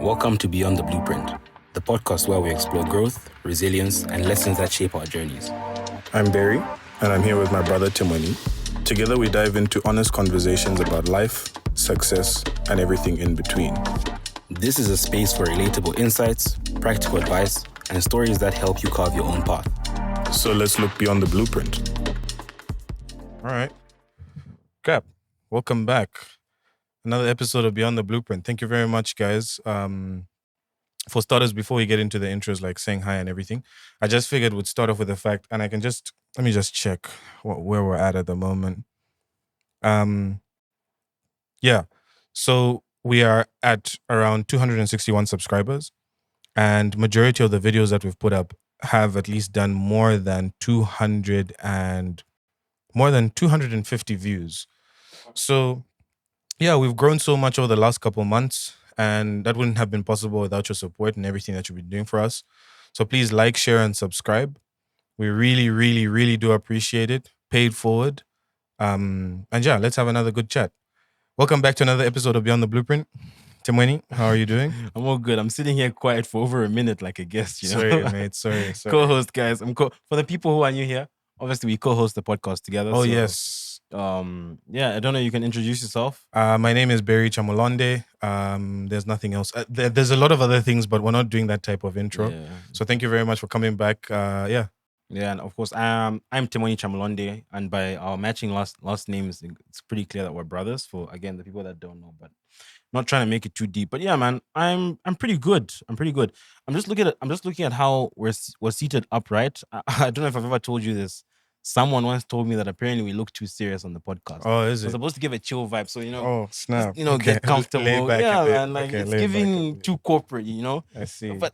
Welcome to Beyond the Blueprint, the podcast where we explore growth, resilience, and lessons that shape our journeys. I'm Barry, and I'm here with my brother Timoni. Together we dive into honest conversations about life, success, and everything in between. This is a space for relatable insights, practical advice, and stories that help you carve your own path. So let's look beyond the blueprint. All right. Cap, welcome back. Another episode of Beyond the Blueprint. Thank you very much, guys. For starters, before we get into the intros, like saying hi and everything, I just figured we'd start off with the fact, and let me just check where we're at the moment. So we are at around 261 subscribers, and majority of the videos that we've put up have at least done more than 250 views. So yeah, we've grown so much over the last couple of months, and that wouldn't have been possible without your support and everything that you've been doing for us. So please like, share, and subscribe. We really, really, really do appreciate it. Pay it forward. And yeah, let's have another good chat. Welcome back to another episode of Beyond the Blueprint. Timweni, how are you doing? I'm all good. I'm sitting here quiet for over a minute like a guest, you know? Sorry, mate. Sorry. Co-host, guys. For the people who are new here, obviously we co-host the podcast together. Oh, yes. I don't know. You can introduce yourself. My name is Barry Chamolonde. There's nothing else. There's a lot of other things, but we're not doing that type of intro. Yeah. So thank you very much for coming back. Yeah, and of course, I'm Timoni Chamolonde, and by our matching last names, it's pretty clear that we're brothers. For again, the people that don't know, but not trying to make it too deep. But yeah, man, I'm pretty good. I'm just looking at how we're seated upright. I don't know if I've ever told you this. Someone once told me that apparently we look too serious on the podcast. Oh, is it? We're supposed to give a chill vibe, so Oh, snap! Just, get comfortable. Yeah, man, like okay, it's giving too corporate, I see. But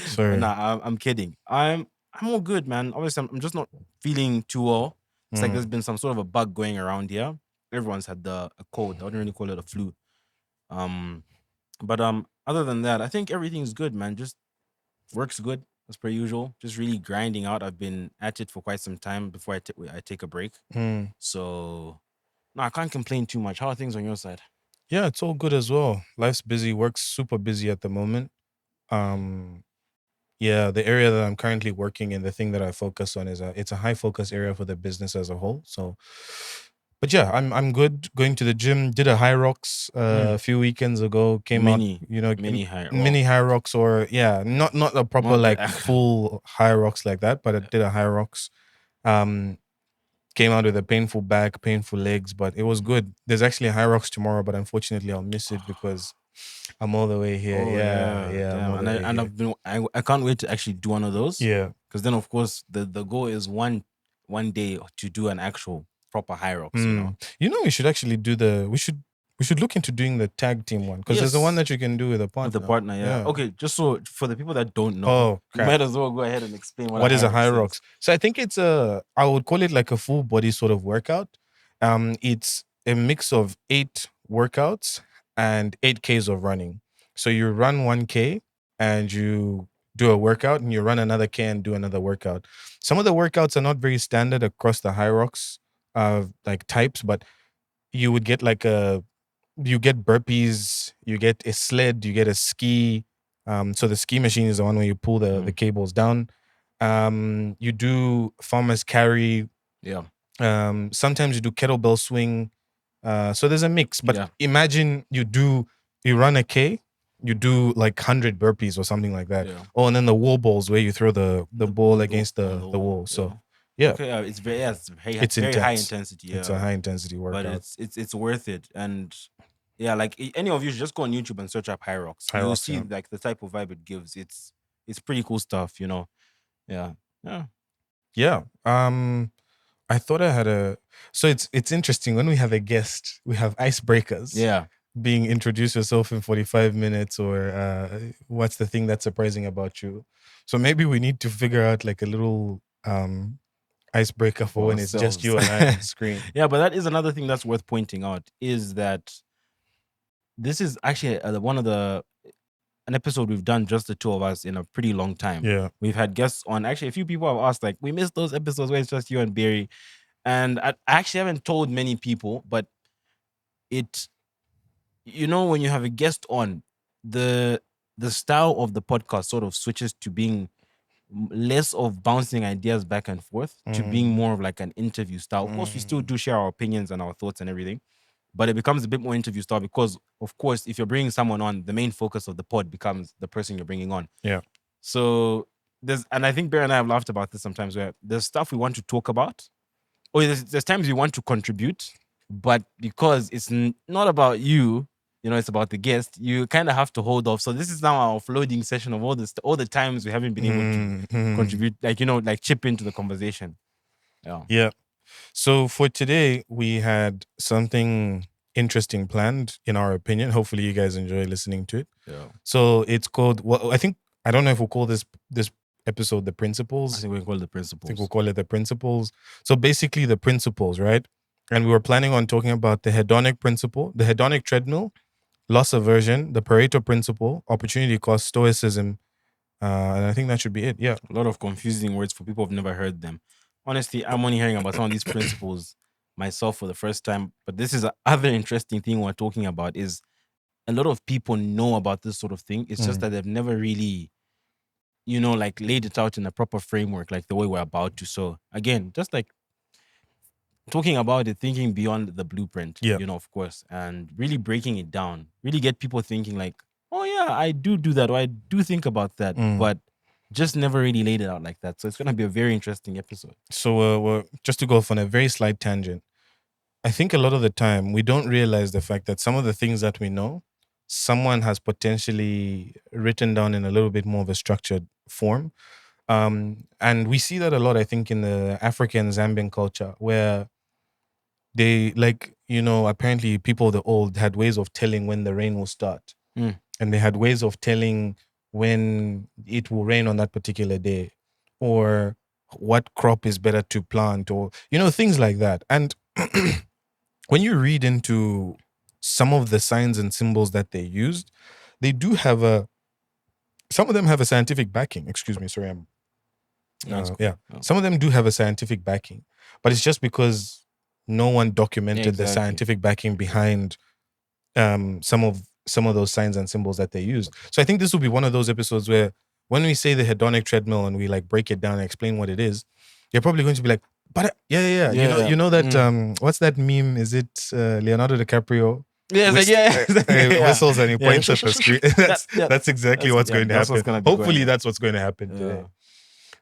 sorry, nah, I'm kidding. I'm all good, man. Obviously, I'm just not feeling too well. It's like there's been some sort of a bug going around here. Everyone's had a cold. I wouldn't really call it a flu. But other than that, I think everything's good, man. Just works good as per usual. Just really grinding out. I've been at it for quite some time before I take a break. So no, I can't complain too much. How are things on your side? Yeah, it's all good as well. Life's busy. Work's super busy at the moment. Yeah, the area that I'm currently working in, the thing that I focus on it's a high focus area for the business as a whole. So, but yeah, I'm good. Going to the gym, did a high rocks a few weekends ago. Mini high rocks, or yeah, not a proper full high rocks like that, but I did a high rocks. Came out with a painful back, painful legs, but it was good. There's actually a high rocks tomorrow, but unfortunately I'll miss it because I'm all the way here. Damn. I can't wait to actually do one of those. Yeah, because then of course the goal is one day to do an actual proper high rocks. We should actually do we should look into doing the tag team one, because there's the one that you can do with a partner. With the partner, yeah. Okay, just so for the people that don't know, you might as well go ahead and explain what is a high rocks. So I think I would call it like a full body sort of workout. It's a mix of 8 workouts and 8Ks of running. So you run 1K and you do a workout, and you run another K and do another workout. Some of the workouts are not very standard across the high rocks like types, but you would get you get burpees, you get a sled, you get a ski. So the ski machine is the one where you pull the cables down. You do farmer's carry. Yeah. Sometimes you do kettlebell swing. So there's a mix. But imagine you run a K, you do like 100 burpees or something like that. Yeah. Oh, and then the wall balls where you throw the ball against the wall. So yeah. Okay, it's very high intensity. Yeah. It's a high intensity workout. But it's worth it. And yeah, like any of you should just go on YouTube and search up high rocks. You'll see like the type of vibe it gives. It's pretty cool stuff, Yeah. Yeah. I thought I had so it's interesting when we have a guest, we have icebreakers. Yeah. Being introduce yourself in 45 minutes, or what's the thing that's surprising about you. So maybe we need to figure out like a little icebreaker for when it's just you and I on screen. Yeah, but that is another thing that's worth pointing out, is that this is actually an episode we've done just the two of us in a pretty long time. Yeah. We've had guests on. Actually, a few people have asked, like, we missed those episodes where it's just you and Barry. And I actually haven't told many people, but when you have a guest on, the the style of the podcast sort of switches to being less of bouncing ideas back and forth to being Mm, more of like an interview style. Of course, we still mm, do share our opinions and our thoughts and everything, but it becomes a bit more interview style because, of course, if you're bringing someone on, the main focus of the pod becomes the person you're bringing on. yeah. So and I think Bear and I have laughed about this sometimes, where there's stuff we want to talk about, or there's times we want to contribute, but because it's not about you, it's about the guest, you kind of have to hold off. So this is now our offloading session of all the times we haven't been able to Mm. contribute, like, like chip into the conversation. Yeah. Yeah. So for today, we had something interesting planned, in our opinion. Hopefully, you guys enjoy listening to it. Yeah. So it's called. Well, I don't know if we'll call this episode the I principles. think we call it the I think principles. we'll call it the principles. So basically, the principles, right? And we were planning on talking about the hedonic principle, the hedonic treadmill, loss aversion, the Pareto principle, opportunity cost, stoicism, and I think that should be it. Yeah. A lot of confusing words for people who've never heard them. Honestly, I'm only hearing about some of these principles myself for the first time. But this is other interesting thing we're talking about is a lot of people know about this sort of thing. It's just Mm. that they've never really, like laid it out in a proper framework, like the way we're about to. So again, just like talking about it, thinking beyond the blueprint, Yeah. of course, and really breaking it down, really get people thinking like, oh yeah, I do that, or I do think about that, Mm. but just never really laid it out like that. So it's going to be a very interesting episode. So just to go off on a very slight tangent, I think a lot of the time we don't realize the fact that some of the things that we know, someone has potentially written down in a little bit more of a structured form. And we see that a lot, I think, in the African Zambian culture, where they, like, apparently people of the old had ways of telling when the rain will start. Mm. And they had ways of telling when it will rain on that particular day, or what crop is better to plant, or things like that. And when you read into some of the signs and symbols that they used, they do have some of them have a scientific backing. Excuse me, sorry, I'm That's cool. yeah. Some of them do have a scientific backing, but it's just because no one documented the exactly. scientific backing behind some of those signs and symbols that they used. So I think this will be one of those episodes where, when we say the hedonic treadmill and we like break it down and explain what it is, you're probably going to be like, but yeah. You know that what's that meme? Is it Leonardo DiCaprio? Yeah, it's like, yeah. Whistles and he Yeah. points at the screen. That's exactly what's going to that's happen. what's gonna be Hopefully, going. that's what's going to happen Yeah. today.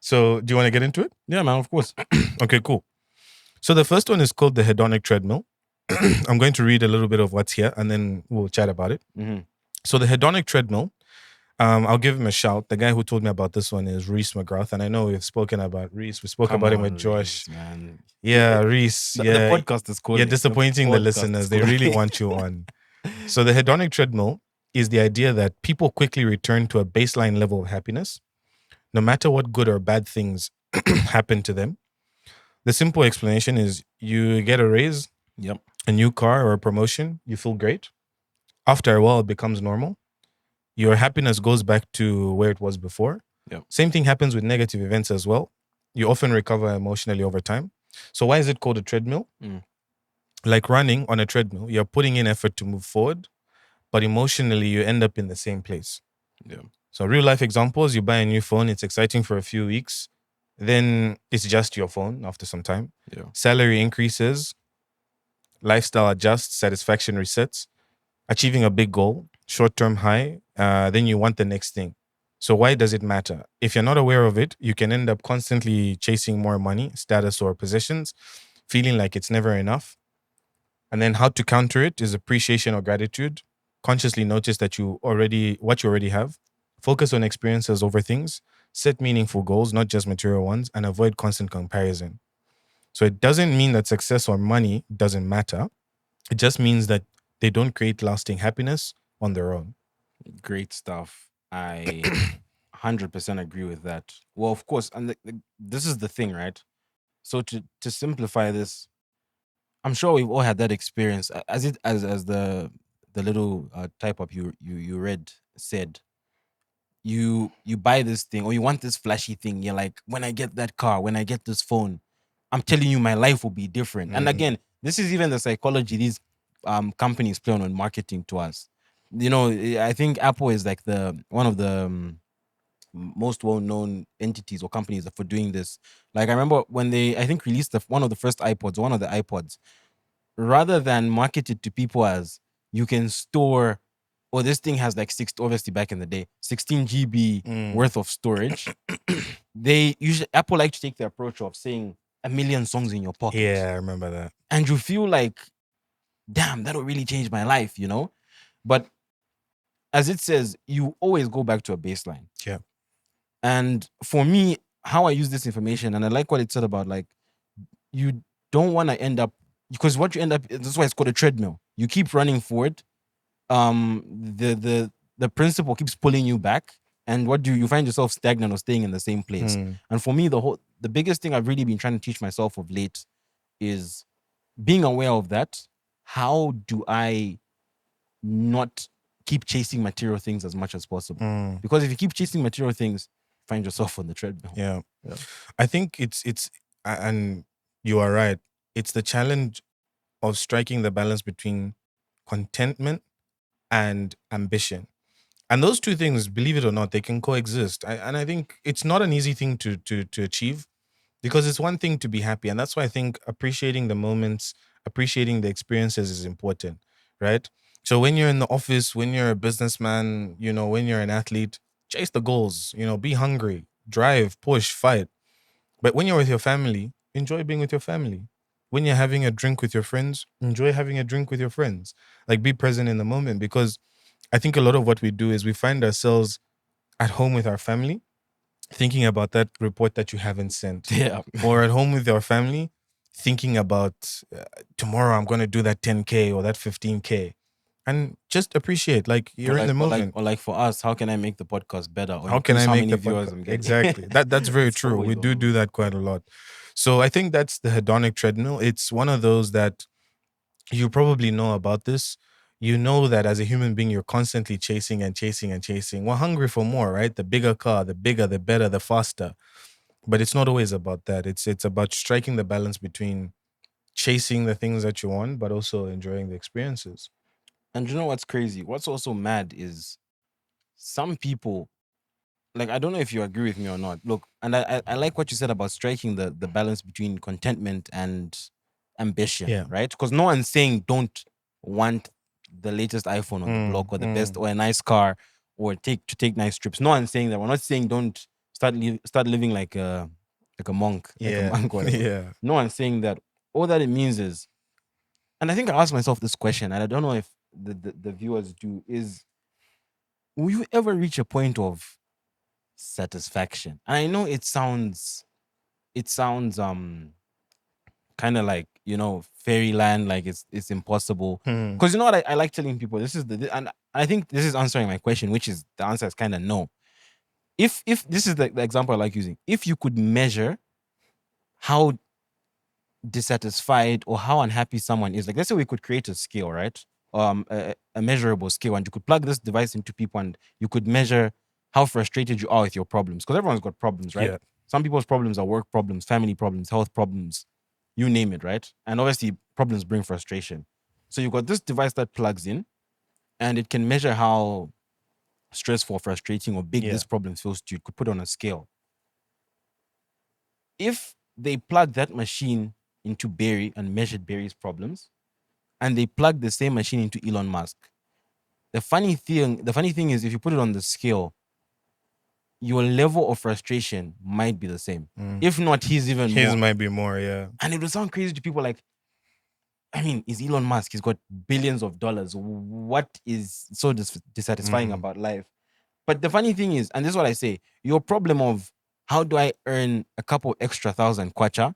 So, do you want to get into it? Yeah, man, of course. Okay, cool. So the first one is called the hedonic treadmill. I'm going to read a little bit of what's here, and then we'll chat about it. Mm-hmm. So the hedonic treadmill, I'll give him a shout. The guy who told me about this one is Reese McGrath, and I know we've spoken about Reese. We spoke about him with Josh. Reese, man. Yeah, Reese. The Yeah, podcast is cool. You're disappointing the listeners. They really want you on. So the hedonic treadmill is the idea that people quickly return to a baseline level of happiness, no matter what good or bad things happen to them. The simple explanation is you get a raise, Yep. a new car, or a promotion, you feel great. After a while, it becomes normal. Your happiness goes back to where it was before. Yep. Same thing happens with negative events as well. You often recover emotionally over time. So why is it called a treadmill? Like running on a treadmill, you're putting in effort to move forward, but emotionally you end up in the same place. Yeah. So real life examples, you buy a new phone, it's exciting for a few weeks, then it's just your phone after some time. Yeah. Salary increases, lifestyle adjusts, satisfaction resets, achieving a big goal, short-term high, then you want the next thing. So why does it matter? If you're not aware of it, you can end up constantly chasing more money, status, or possessions, feeling like it's never enough. And then how to counter it is appreciation or gratitude. Consciously notice what you already have. Focus on experiences over things. Set meaningful goals, not just material ones, and avoid constant comparison. So it doesn't mean that success or money doesn't matter. It just means that they don't create lasting happiness on their own. Great stuff. I 100% agree with that. Well, of course, and this is the thing, right? So to simplify this, I'm sure we've all had that experience. As the little type up you read said, you buy this thing or you want this flashy thing. You're like, when I get that car, when I get this phone, I'm telling you, my life will be different. And again, this is even the psychology these companies play on marketing to us. I think Apple is like the one of the most well-known entities or companies for doing this. Like I remember when they, I think, released one of the first iPods, one of the iPods, rather than market it to people as you can store, or this thing has like obviously back in the day, 16 GB Mm. worth of storage. They usually, Apple like to take the approach of saying a million songs in your pocket, Yeah, I remember that. and you feel like, damn, that'll really change my life. But as it says, you always go back to a baseline. Yeah. And for me, how I use this information, and I like what it said about, like, you don't want to end up, because what you end up, that's why it's called a treadmill. You keep running forward. The principle keeps pulling you back. And what do you find yourself stagnant or staying in the same place? Mm. And for me, the biggest thing I've really been trying to teach myself of late is being aware of that. How do I not keep chasing material things as much as possible? Mm. Because if you keep chasing material things, find yourself on the treadmill. Yeah. Yeah. I think and you are right. It's the challenge of striking the balance between contentment and ambition. And those two things, believe it or not, they can coexist. And I think it's not an easy thing to achieve, because it's one thing to be happy. And that's why I think appreciating the moments, appreciating the experiences is important, right? So when you're in the office, when you're a businessman, when you're an athlete, chase the goals, be hungry, drive, push, fight. But when you're with your family, enjoy being with your family. When you're having a drink with your friends, enjoy having a drink with your friends. Like, be present in the moment, because I think a lot of what we do is we find ourselves at home with our family, thinking about that report that you haven't sent, Yeah. or at home with your family, thinking about tomorrow I'm going to do that 10K or that 15K, and just appreciate, like, you're in the moment. Or like for us, how can I make the podcast better or How can increase I how make many the viewers podcast? I'm getting? Exactly. That's very It's true. always We on do those. that quite a lot. So I think that's the hedonic treadmill. It's one of those that you probably know about this. You know that as a human being, you're constantly chasing and chasing and chasing. We're hungry for more, right? The bigger car, the bigger, the better, the faster. But it's not always about that. It's about striking the balance between chasing the things that you want, but also enjoying the experiences. And you know what's crazy? What's also mad is some people, like, I don't know if you agree with me or not. Look, and I like what you said about striking the balance between contentment and ambition, Yeah. right? Because no one's saying don't want the latest iPhone on the block, or the best, or a nice car, or take nice trips. No one's saying that. We're not saying don't start living like a monk, like a Yeah. monk, whatever. Yeah. No one's saying that. All that it means is, and I think I asked myself this question, and I don't know if the viewers do, is, will you ever reach a point of satisfaction? And I know it sounds kind of like, fairyland, like it's impossible. Hmm. Because you know what, I like telling people, this is and I think this is answering my question, which is, the answer is kind of no. If this is the example I like using, if you could measure how dissatisfied or how unhappy someone is, like, let's say we could create a scale, right? A measurable scale, and you could plug this device into people, and you could measure how frustrated you are with your problems, because everyone's got problems, right? Yeah. Some people's problems are work problems, family problems, health problems, you name it, right? And obviously problems bring frustration. So you've got this device that plugs in, and it can measure how stressful, frustrating, or big Yeah. this problem feels to you. Could put on a scale. If they plug that machine into Barry and measured Barry's problems, and they plug the same machine into Elon Musk, the funny thing is, if you put it on the scale, your level of frustration might be the same. Mm. If not, he's even His more. might be more, yeah. And it will sound crazy to people, like, I mean, is Elon Musk? He's got billions of dollars. What is so dissatisfying Mm. about life? But the funny thing is, and this is what I say, your problem of how do I earn a couple extra thousand kwacha,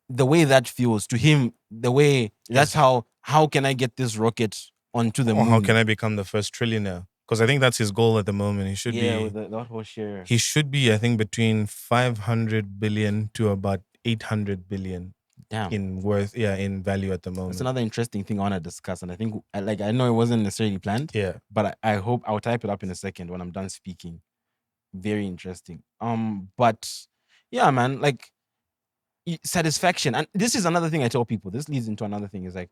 the way that feels to him, the way that's Is how can I get this rocket onto the or how moon? can I become the first trillionaire? Because I think that's his goal at the moment. He should Yeah, with be that whole share. he should be, I think, between 500 billion to about 800 billion Damn. in worth, yeah, in value at the That's moment. another interesting thing I want to discuss. And I think, I know it wasn't necessarily planned, Yeah. but I hope I'll type it up in a second when I'm done speaking. Very interesting. But yeah, man, like, satisfaction. And this is another thing I tell people. This leads into another thing, is like,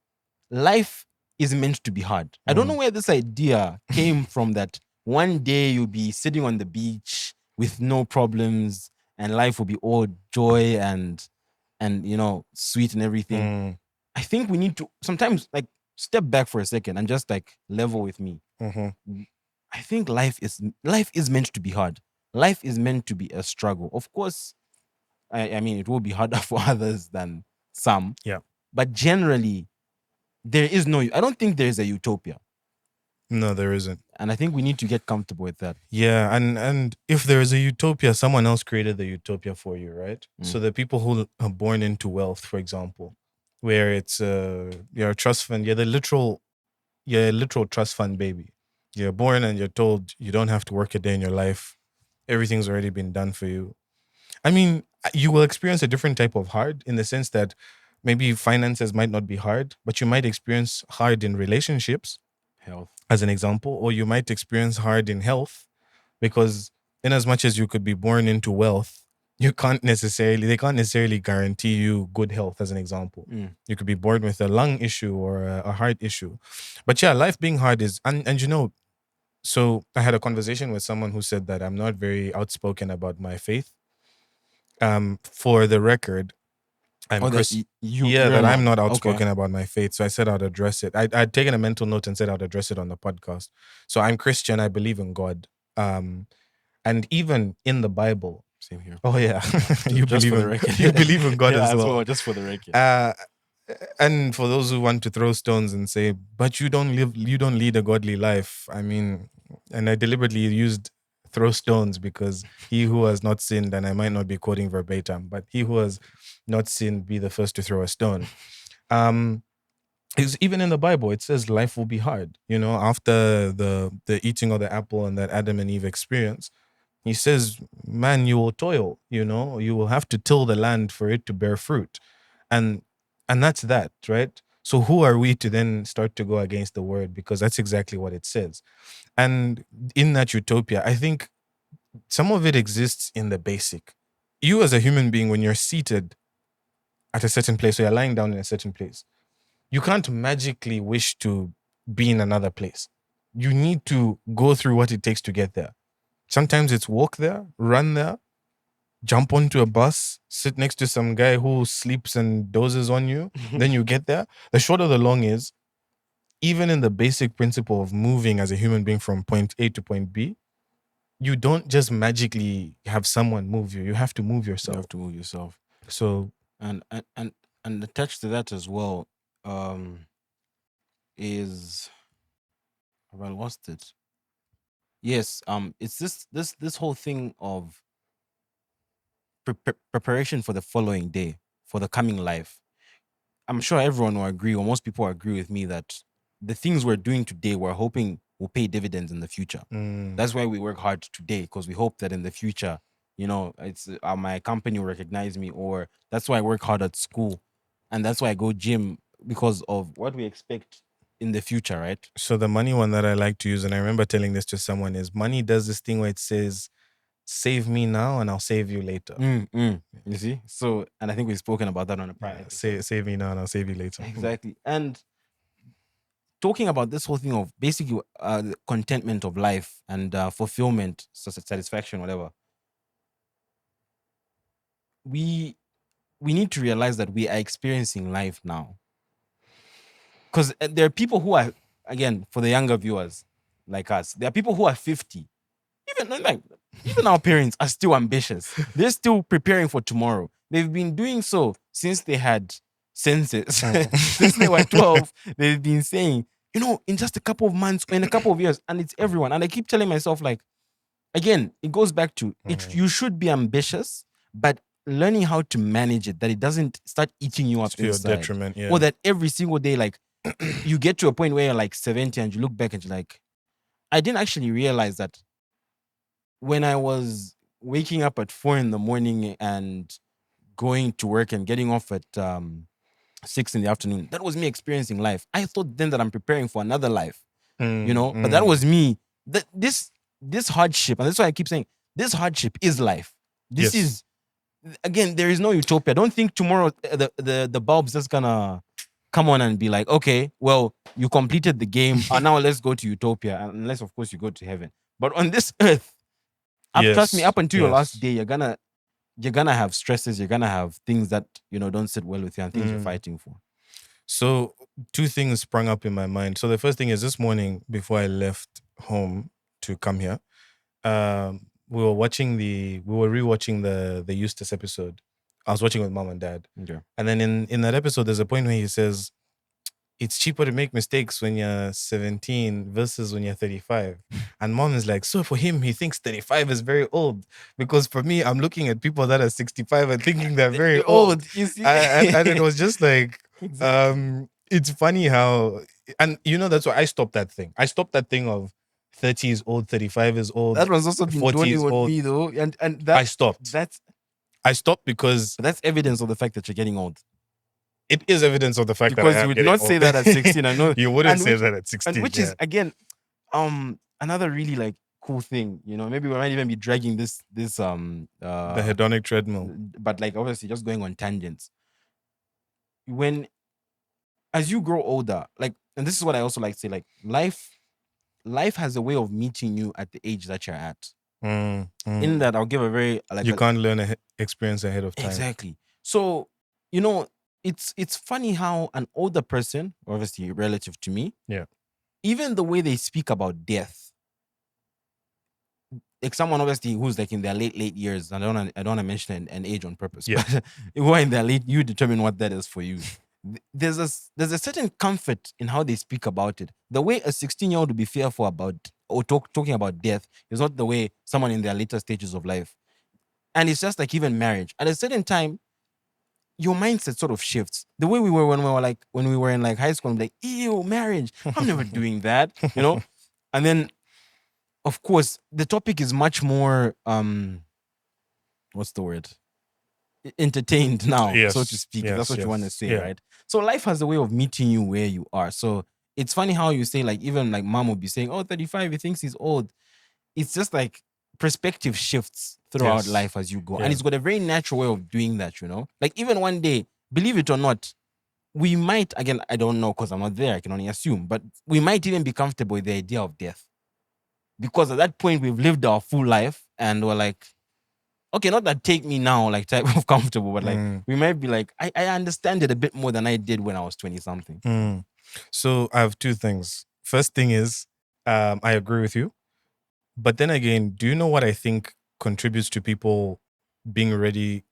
life is meant to be hard. I don't know Mm. where this idea came from that one day you'll be sitting on the beach with no problems and life will be all joy and sweet and everything. Mm. I think we need to sometimes like step back for a second and just like level with me. Mm-hmm. I think life is meant to be hard. Life is meant to be a struggle. Of course, I mean it will be harder for others than some. Yeah. But generally, there is no I don't think there is a utopia. No, there isn't. And I think we need to get comfortable with that. Yeah, and if there is a utopia, someone else created the utopia for you, right? So the people who are born into wealth, for example, where it's you're a trust fund, you're a literal trust fund baby. You're born and you're told you don't have to work a day in your life. Everything's already been done for you. I mean, you will experience a different type of hard in the sense that maybe finances might not be hard, but you might experience hard in relationships, Health. as an example, or you might experience hard in health because in as much as you could be born into wealth, they can't necessarily guarantee you good health, as an example. You could be born with a lung issue or a heart issue. But yeah, life being hard is, and so I had a conversation with someone who said that I'm not very outspoken about my faith. For the record, I'm that I'm not outspoken about my faith. So I said I'd address it. I'd taken a mental note and said I'd address it on the podcast. So I'm Christian. I believe in God. And even in the Bible. Same here. Oh yeah, you believe in God yeah, as well. Just for the record. And for those who want to throw stones and say, but you don't lead a godly life. I mean, and I deliberately used throw stones because he who has not sinned, and I might not be quoting verbatim, but he who has not sinned be the first to throw a stone. Is even in the Bible, it says life will be hard. After the eating of the apple and that Adam and Eve experience, he says, man, you will toil, you will have to till the land for it to bear fruit. And that's that, right? So who are we to then start to go against the word? Because that's exactly what it says. And in that utopia, I think some of it exists in the basic. You as a human being, when you're seated at a certain place, or you're lying down in a certain place, you can't magically wish to be in another place. You need to go through what it takes to get there. Sometimes it's walk there, run there, jump onto a bus, sit next to some guy who sleeps and dozes on you. Then you get there. The short of the long is, even in the basic principle of moving as a human being from point A to point B, you don't just magically have someone move you. You have to move yourself. You have to move yourself. So and attached to that as well, is have I lost it? Yes, it's this whole thing of preparation for the following day, for the coming life. I'm sure everyone will agree, or most people agree with me, that the things we're doing today, we're hoping will pay dividends in the future. That's why we work hard today, because we hope that in the future, it's my company will recognize me, or that's why I work hard at school, and that's why I go gym, because of what we expect in the future, right? So the money one that I like to use, and I remember telling this to someone, is money does this thing where it says, save me now and I'll save you later. You see? So, and I think we've spoken about that on a prior episode. Save me now and I'll save you later. Exactly. And talking about this whole thing of basically the contentment of life and fulfillment, satisfaction, whatever, we need to realize that we are experiencing life now. Because there are people who are, again, for the younger viewers like us, there are people who are 50. Even our parents are still ambitious. They're still preparing for tomorrow. They've been doing so since they had senses. Since they were 12, they've been saying, in just a couple of months, in a couple of years, and it's everyone. And I keep telling myself, again, it goes back to it. You should be ambitious, but learning how to manage it, that it doesn't start eating you up to your inside. detriment, yeah. Or that every single day, you get to a point where you're 70 and you look back and you're like, I didn't actually realize that when I was waking up at 4 a.m. and going to work and getting off at 6 p.m, that was me experiencing life. I thought then that I'm preparing for another life, but that was me. This hardship, and that's why I keep saying this hardship is life. This is, again, there is no utopia. Don't think tomorrow the bulb's just gonna come on and be like, okay, well, you completed the game. Now let's go to utopia, unless of course you go to heaven. But on this earth, trust me, Yes. up until your last Yes. day, you're gonna have stresses. You're gonna have things that don't sit well with you and things you're Mm. fighting for. So two things sprung up in my mind. So the first thing is this morning before I left home to come here, we were rewatching the Eustace episode. I was watching with mom and dad. Okay. And then in that episode, there's a point where he says, it's cheaper to make mistakes when you're 17 versus when you're 35. And mom is like, so for him, he thinks 35 is very old. Because for me, I'm looking at people that are 65 and thinking they're very They're old. old, you see. And it was just like, Exactly. it's funny how, and that's why I stopped that thing. I stopped that thing of 30 is old, 35 is old, That was also been 40 dawning is on old. me though, and I stopped. That's I stopped because that's evidence of the fact that you're getting old. it is evidence of the fact that I Because you am would getting not old. say that at 16. I know. You wouldn't And say which, that at 16. and which is again, another really like cool thing. Maybe we might even be dragging this the hedonic treadmill. but like obviously just going on tangents. When as you grow older, like, and this is what I also like to say, like life has a way of meeting you at the age that you're at. In that, I'll give a very like you can't learn experience ahead of time. exactly. So it's funny how an older person, obviously relative to me, Yeah. even the way they speak about death, like someone obviously who's like in their late years, I don't want to mention an age on purpose, Yeah. but who are in their late, you determine what that is for you. There's a certain comfort in how they speak about it. The way a 16-year-old would be fearful about or talking about death is not the way someone in their later stages of life. And it's just like even marriage. At a certain time, your mindset sort of shifts. The way we were when we were in like high school, I'm like, ew, marriage. I'm never doing that, And then, of course, the topic is much more what's the word? Entertained now, so to Yes, speak. If that's what you want to yes, say, yeah. right? So life has a way of meeting you where you are. So it's funny how you say, like, even like mom will be saying, oh, 35, he thinks he's old. It's just like perspective shifts throughout Yes. life as you go. Yeah. And it's got a very natural way of doing that, Like even one day, believe it or not, we might, again, I don't know because I'm not there, I can only assume, but we might even be comfortable with the idea of death. Because at that point, we've lived our full life and we're like, okay, not that take me now, like type of comfortable, but like we might be like, I understand it a bit more than I did when I was 20 something. So I have two things. First thing is, I agree with you. But then again, do you know what I think contributes to people being ready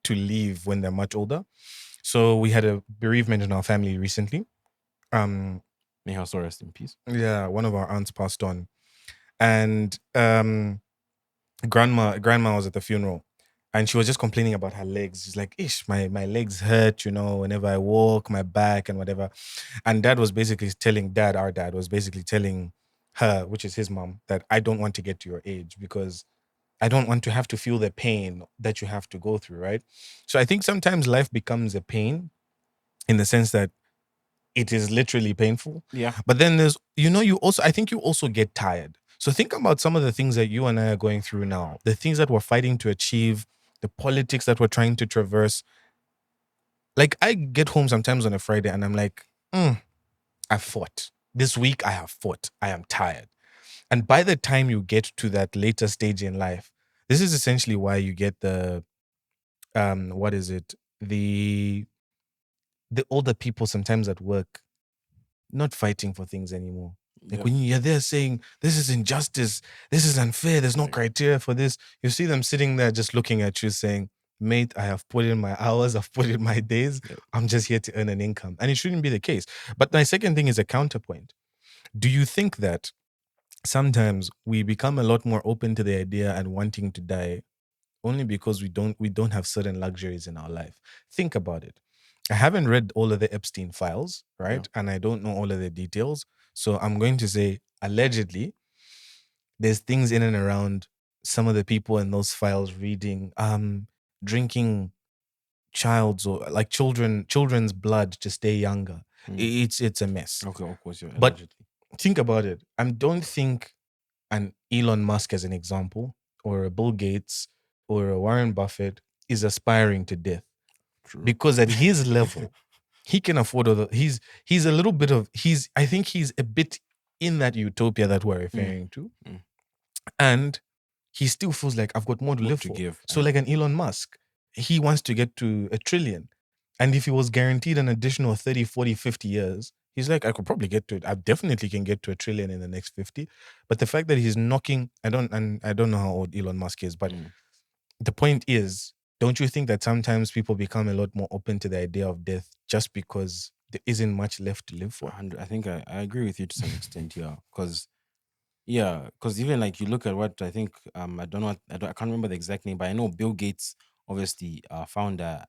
to leave when they're much older? So we had a bereavement in our family recently. May her soul rest in peace. Yeah, one of our aunts passed on. And grandma was at the funeral. And she was just complaining about her legs. She's like, ish, my legs hurt, whenever I walk, my back and whatever. And our dad was basically telling her, which is his mom, that I don't want to get to your age because I don't want to have to feel the pain that you have to go through, right? So I think sometimes life becomes a pain in the sense that it is literally painful. Yeah. But then there's, I think you also get tired. So think about some of the things that you and I are going through now, the things that we're fighting to achieve, the politics that we're trying to traverse. Like I get home sometimes on a Friday and I'm like, I fought. This week I have fought. I am tired. And by the time you get to that later stage in life, this is essentially why you get the what is it? The older people sometimes at work not fighting for things anymore. Like when you're there saying, this is injustice, this is unfair, there's no criteria for this, you see them sitting there just looking at you saying, mate, I have put in my hours, I've put in my days, I'm just here to earn an income. And it shouldn't be the case. But my second thing is a counterpoint. Do you think that sometimes we become a lot more open to the idea and wanting to die only because we don't have certain luxuries in our life? Think about it. I haven't read all of the Epstein files, right? And I don't know all of the details. So I'm going to say, allegedly, there's things in and around some of the people in those files reading, drinking children's blood to stay younger. It's a mess. Okay, of course, But allegedly. think about it. I don't think an Elon Musk, as an example, or a Bill Gates, or a Warren Buffett is aspiring to death. True. Because at his level, he can afford all the, he's a little bit of, I think he's a bit in that utopia that we're referring to. Mm. And he still feels like I've got more to More live to for. give, So like an Elon Musk, he wants to get to $1 trillion. And if he was guaranteed an additional 30, 40, 50 years, he's like, I could probably get to it. I definitely can get to $1 trillion in the next 50. But the fact that he's knocking, I don't know how old Elon Musk is, but the point is, don't you think that sometimes people become a lot more open to the idea of death just because there isn't much left to live for? 100. I think I agree with you to some extent, yeah. Because even like you look at what I think, I don't know, I can't remember the exact name, but I know Bill Gates, obviously, founder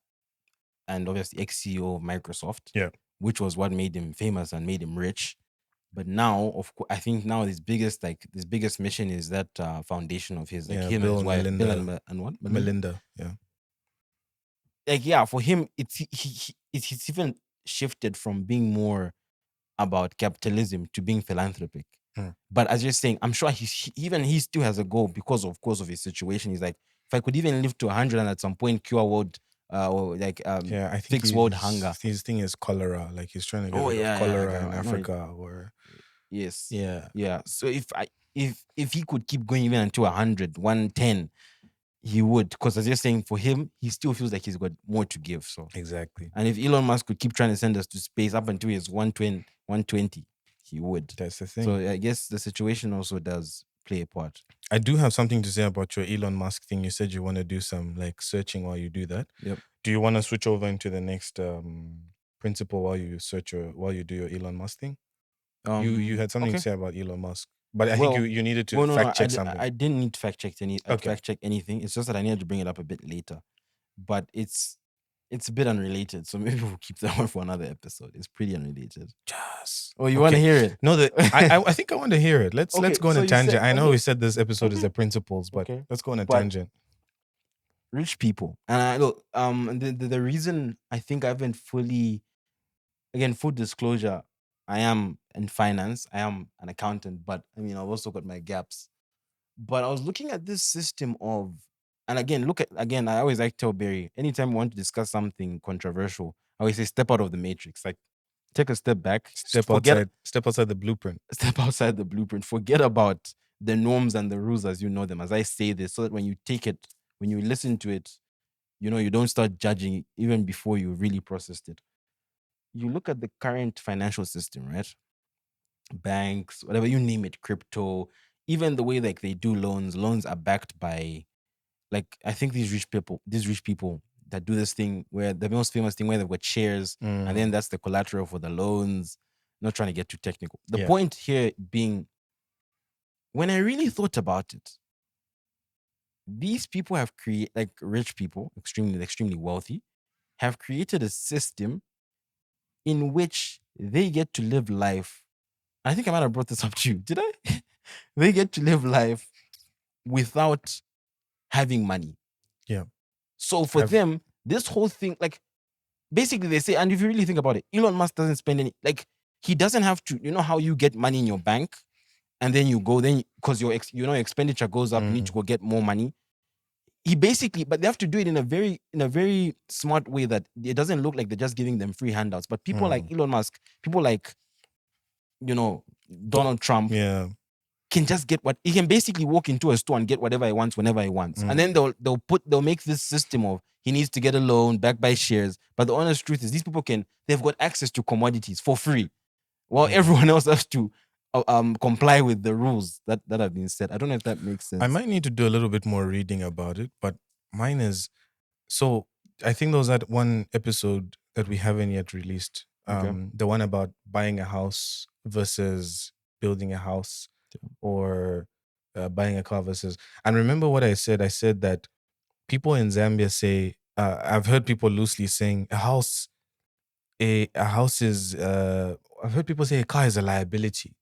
and obviously ex-CEO of Microsoft, Yeah. which was what made him famous and made him rich. But now, of course, I think now his biggest mission is that foundation of his, like Yeah, him and Bill his and wife, Bill Melinda. and what, Melinda, yeah. Like, yeah, for him, it's even shifted from being more about capitalism to being philanthropic. But as you're saying, I'm sure he still has a goal because of course of his situation. He's like, if I could even live to 100 and at some point cure world or like Yeah, I think fix world hunger. his thing is cholera. Like he's trying to get Oh rid of yeah, cholera like, in I know it. Africa, or Yes. yeah, Yeah. So if he could keep going even until 100, 110, he would. Because as you're saying, for him, he still feels like he's got more to give. So exactly. and if Elon Musk could keep trying to send us to space up until he's 120, he would. That's the thing. So I guess the situation also does play a part. I do have something to say about your Elon Musk thing. You said you want to do some like searching while you do that. Yep. Do you want to switch over into the next principle while you while you do your Elon Musk thing? You had something Okay. to say about Elon Musk, but I Well, think you needed to well, no, fact check something. I didn't need to fact check Okay. fact check anything. It's just that I needed to bring it up a bit later. But it's a bit unrelated, so maybe we'll keep that one for another episode. It's pretty unrelated. Yes. Oh, you want to hear it? No, I think I want to hear it. Let's Okay, go on so a you tangent. said- I know okay. we said this episode is Okay. the principles, but Okay. let's go on a But- tangent. Rich people, and I look, the reason I think I haven't fully, again, full disclosure, I am in finance, I am an accountant, but I mean, I've also got my gaps. But I was looking at this system of, and again, I always like tell Barry, anytime we want to discuss something controversial, I always say step out of the matrix, like take a step back, Step outside the blueprint. step outside the blueprint, forget about the norms and the rules as you know them, as I say this, so that when you take it, when you listen to it, you don't start judging even before you really processed it. You look at the current financial system, right? Banks, whatever you name it, crypto, even the way like they do loans are backed by, like, I think these rich people that do this thing where the most famous thing where they've got shares and then that's the collateral for the loans. Not trying to get too technical. The point here being, when I really thought about it, these people have created, like rich people, extremely wealthy, have created a system in which they get to live life. I think I might have brought this up to you. Did I? They get to live life without having money. Yeah. So for them, this whole thing, like, basically they say, and if you really think about it, Elon Musk doesn't spend any, like, he doesn't have to, you know how you get money in your bank and then you go, then because your expenditure goes up, you need to go get more money. He basically, but they have to do it in a very smart way that it doesn't look like they're just giving them free handouts. But people like Elon Musk, people like, Donald Trump, can just get what he can. Basically walk into a store and get whatever he wants whenever he wants. And then they'll make this system of he needs to get a loan backed by shares. But the honest truth is these people they've got access to commodities for free, while everyone else has to comply with the rules that have been set. I don't know if that makes sense. I might need to do a little bit more reading about it, but mine is, so I think there was that one episode that we haven't yet released. The one about buying a house versus building a house, or buying a car versus. And remember what I said? I said that people in Zambia say, I've heard people loosely saying a house is, I've heard people say a car is a liability.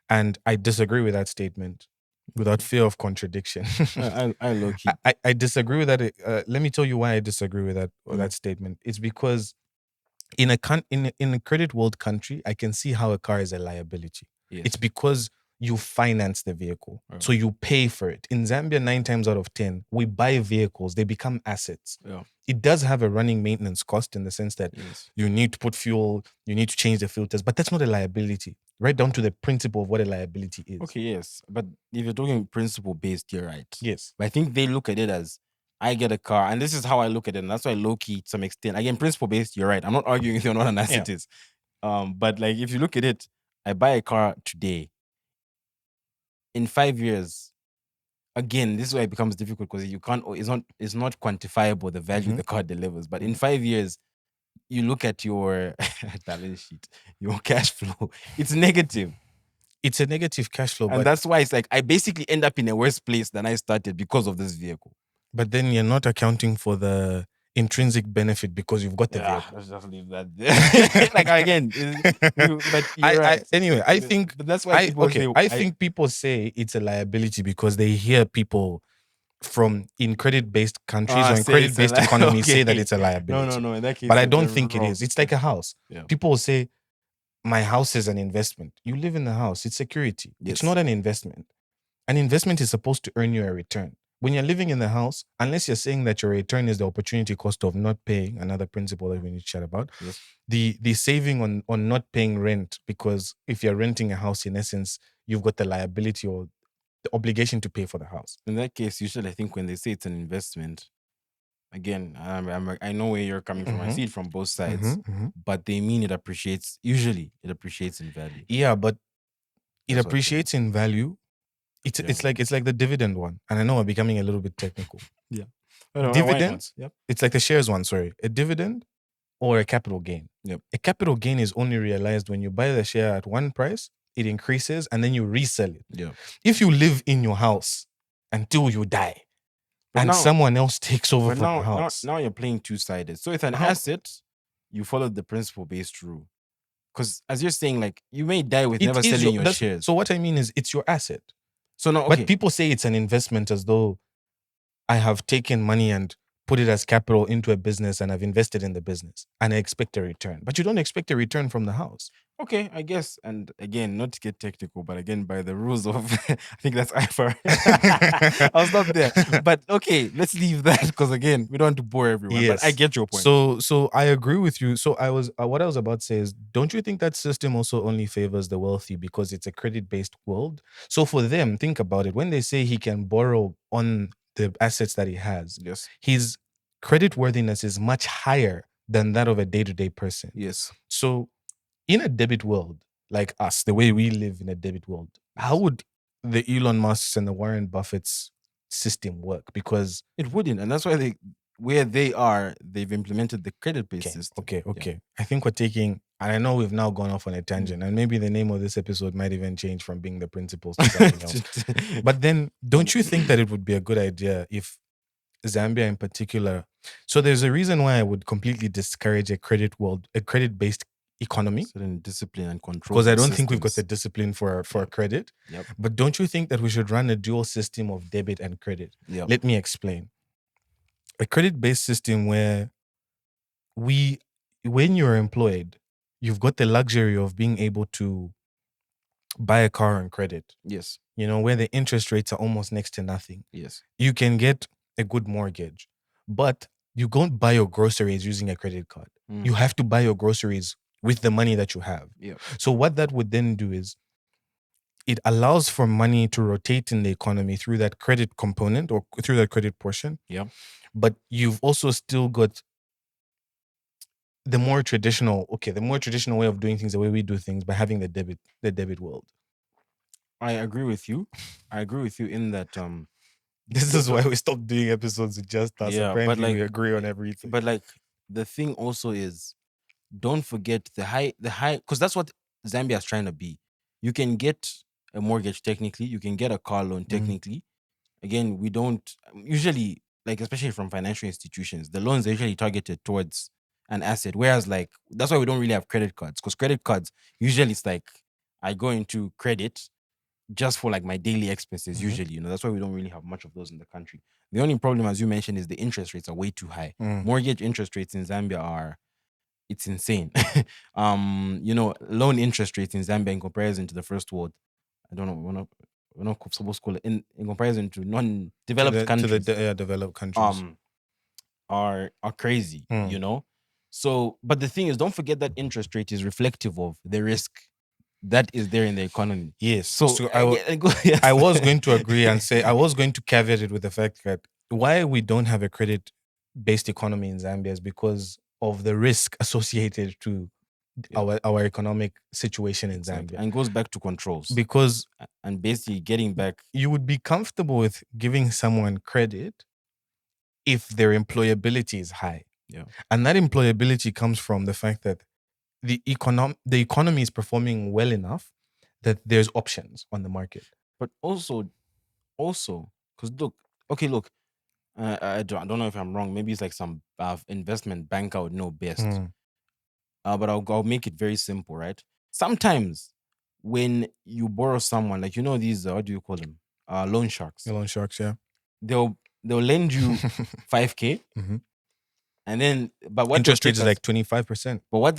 And I disagree with that statement without fear of contradiction. I low key. I disagree with that. Let me tell you why I disagree with that statement. It's because in a credit world country, I can see how a car is a liability. Yes. It's because you finance the vehicle. Yeah. So you pay for it. In Zambia, 9 times out of 10, we buy vehicles, they become assets. Yeah. It does have a running maintenance cost in the sense that Yes. you need to put fuel, you need to change the filters, but that's not a liability, right down to the principle of what a liability is. Okay, yes. But if you're talking principle based, you're right. Yes. But I think they look at it as I get a car, and this is how I look at it, and that's why low key to some extent. Again, principle based, you're right. I'm not arguing with you on what an asset is. But like if you look at it, I buy a car today. In 5 years, again, this is why it becomes difficult because you can't. It's not quantifiable the value Mhm. the car delivers. But in 5 years, you look at your balance sheet, your cash flow. It's negative. It's a negative cash flow, And that's why it's like I basically end up in a worse place than I started because of this vehicle. but then you're not accounting for the intrinsic benefit because you've got the vehicle. Let's just leave that there. Like again, but you're right. Anyway, I think But that's why people say I think people say it's a liability because they hear people from in credit-based countries or in say it's a credit-based economies say that okay. it's a liability. No. In that case, But I then don't they're think it wrong. is. It's like a house. Yeah. People will say, my house is an investment. You live in the house. It's security. Yes. It's not an investment. An investment is supposed to earn you a return. When you're living in the house, unless you're saying that your return is the opportunity cost of not paying, another principle that we need to chat about, Yes. the saving on not paying rent, because if you're renting a house, in essence, you've got the liability or the obligation to pay for the house. In that case, usually I think when they say it's an investment, again, I know where you're coming from. I see it from both sides, but they mean it appreciates. Usually, it appreciates in value. Yeah, but it That's what appreciates in value. It's like the dividend one, and I know we're becoming a little bit technical. Yeah, Dividends. Yep. It's like the shares one. Sorry, a dividend or a capital gain. Yep. A capital gain is only realized when you buy the share at one price, it increases, and then you resell it. Yeah. If you live in your house until you die, But and now- someone else takes over But from the house, now you're playing two-sided. So it's an How- asset. You follow the principle-based rule. Because as you're saying, like you may die with it never is selling your that's- shares. So what I mean is, it's your asset. So no, okay. But people say it's an investment as though I have taken money and put it as capital into a business and I've invested in the business and I expect a return. But you don't expect a return from the house. Okay, I guess. And again, not to get technical, but again, by the rules of, I think that's IFRS. I'll stop there. But okay, let's leave that because again, we don't want to bore everyone. But I Yes. get your point. So I agree with you. So I was what I was about to say is, don't you think that system also only favors the wealthy because it's a credit-based world? So for them, think about it. When they say he can borrow on the assets that he has, yes, his credit worthiness is much higher than that of a day-to-day person. yes. So in a debit world like us, the way we live in a debit world, how would the Elon Musks and the Warren Buffett's system work? Because It wouldn't, and that's why where they are, they've implemented the credit-based system. Okay. I think we're taking, and I know we've now gone off on a tangent, and maybe the name of this episode might even change from being the principles to something else. But then, don't you think that it would be a good idea if Zambia in particular? So there's a reason why I would completely discourage a credit-based economy. Certain discipline and control. Because I don't think we've got the discipline for credit. Yep. But don't you think that we should run a dual system of debit and credit? Yep. Let me explain. A credit-based system where when you're employed, you've got the luxury of being able to buy a car on credit. Yes. You know, where the interest rates are almost next to nothing. Yes. You can get a good mortgage, but you don't buy your groceries using a credit card. You have to buy your groceries with the money that you have. Yep. So what that would then do is it allows for money to rotate in the economy through that credit component or through that credit portion. Yeah. But you've also still got the more traditional way of doing things, the way we do things, by having the debit world. I agree with you. In that this is why we stopped doing episodes with just us. Yeah, Apparently but like, we agree on everything. But like the thing also is, don't forget the high, because that's what Zambia is trying to be. You can get a mortgage technically, you can get a car loan technically. Again, we don't usually, like, especially from financial institutions, the loans are usually targeted towards an asset. Whereas, like, that's why we don't really have credit cards, because credit cards usually it's like I go into credit just for like my daily expenses. Usually, that's why we don't really have much of those in the country. The only problem, as you mentioned, is the interest rates are way too high. Mortgage interest rates in Zambia it's insane. Loan interest rates in Zambia in comparison to the first world, I don't know, we're not supposed to call it in comparison to to non-developed the countries, developed countries. um, are crazy, Hmm. So, but the thing is, don't forget that interest rate is reflective of the risk that is there in the economy. Yes. So, So yes. I was going to agree and say I was going to caveat it with the fact that why we don't have a credit based economy in Zambia is because of the risk associated to Yeah. our economic situation in Exactly. Zambia. And goes back to controls Because and basically getting back. you would be comfortable with giving someone credit if their employability is high. Yeah. And that employability comes from the fact that the economy is performing well enough that there's options on the market. But also, because look, I don't know if I'm wrong. Maybe it's like some investment banker would know best. Mm. But I'll make it very simple, right? Sometimes when you borrow someone, like these what do you call them? Loan sharks. Loan sharks, yeah. They'll lend you 5K, Mhm. and then but what they'll Interest rate take is as like 25%. but what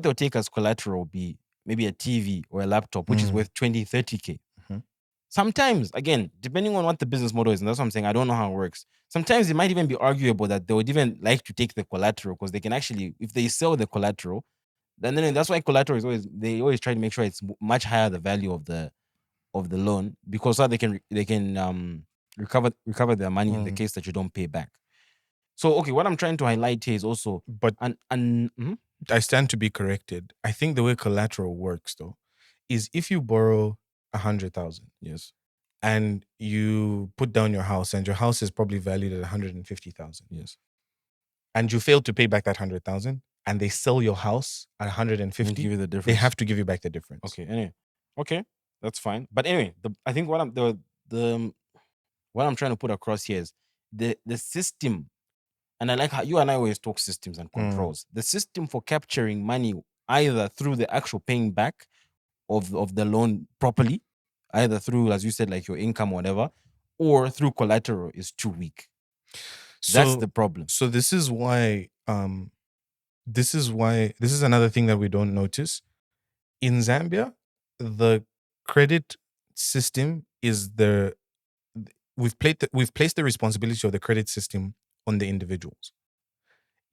they'll take as collateral will be maybe a TV or a laptop, which is Mm. worth 20-30K. Mhm. Sometimes, again, depending on what the business model is, and that's what I'm saying, I don't know how it works. Sometimes it might even be arguable that they would even like to take the collateral because they can actually, if they sell the collateral, then that's why collateral is they always try to make sure it's much higher the value of the loan, because so they can recover their money in the Mm. case that you don't pay back. So okay, what I'm trying to highlight here is also But and I stand to be corrected. I think the way collateral works, though, is if you borrow 100,000, yes, and you put down your house, and your house is probably valued at 150,000, yes, and you fail to pay back that 100,000, and they sell your house at and 150, give you the they difference. have to give you back the difference. Okay, anyway, okay, that's fine. But anyway, I think the what I'm trying to put across here is the system, and I like how you and I always talk systems and controls. The system for capturing money either through the actual paying back of the loan properly, either through, as you said, like your income or whatever, or through collateral is too weak. That's the problem. So this is why this is another thing that we don't notice. In Zambia, the credit system is we've placed the responsibility of the credit system on the individuals.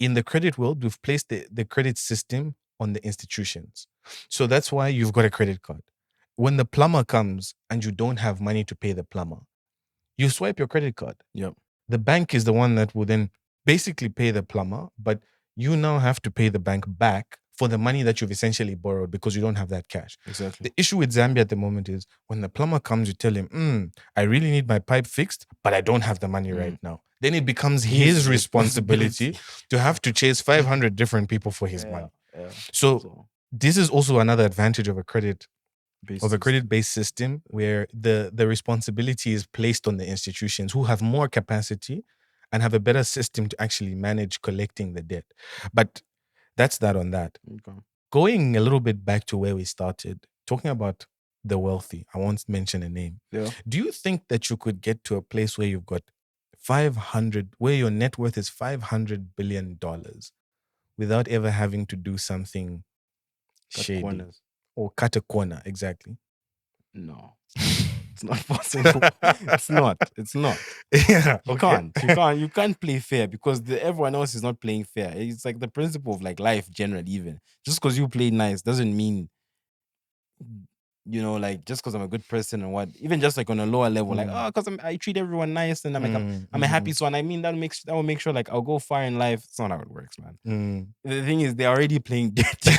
In the credit world, we've placed the credit system on the institutions. So that's why you've got a credit card. When the plumber comes and you don't have money to pay the plumber, you swipe your credit card. Yep. The bank is the one that will then basically pay the plumber, but you now have to pay the bank back for the money that you've essentially borrowed because you don't have that cash. Exactly. The issue with Zambia at the moment is when the plumber comes, you tell him, I really need my pipe fixed, but I don't have the money right now. Then it becomes his responsibility to have to chase 500 different people for his money. Yeah. So this is also another advantage of a Based credit-based system where the responsibility is placed on the institutions who have more capacity and have a better system to actually manage collecting the debt. But that's that on that. Okay. Going a little bit back to where we started, talking about the wealthy, I won't mention a name. Yeah. Do you think that you could get to a place where you've got 500, where your net worth is $500 billion without ever having to do something Cut shady corners. or cut a corner? Exactly. No. It's not possible. It's not. Yeah. You Okay. can't. You can't play fair because everyone else is not playing fair. It's like the principle of like life generally. Even just because you play nice doesn't mean, like just because I'm a good person and what. Even just like on a lower level, like because I treat everyone nice and I'm a happy swan. I mean that will make sure like I'll go far in life. It's not how it works, man. The thing is they're already playing dirty,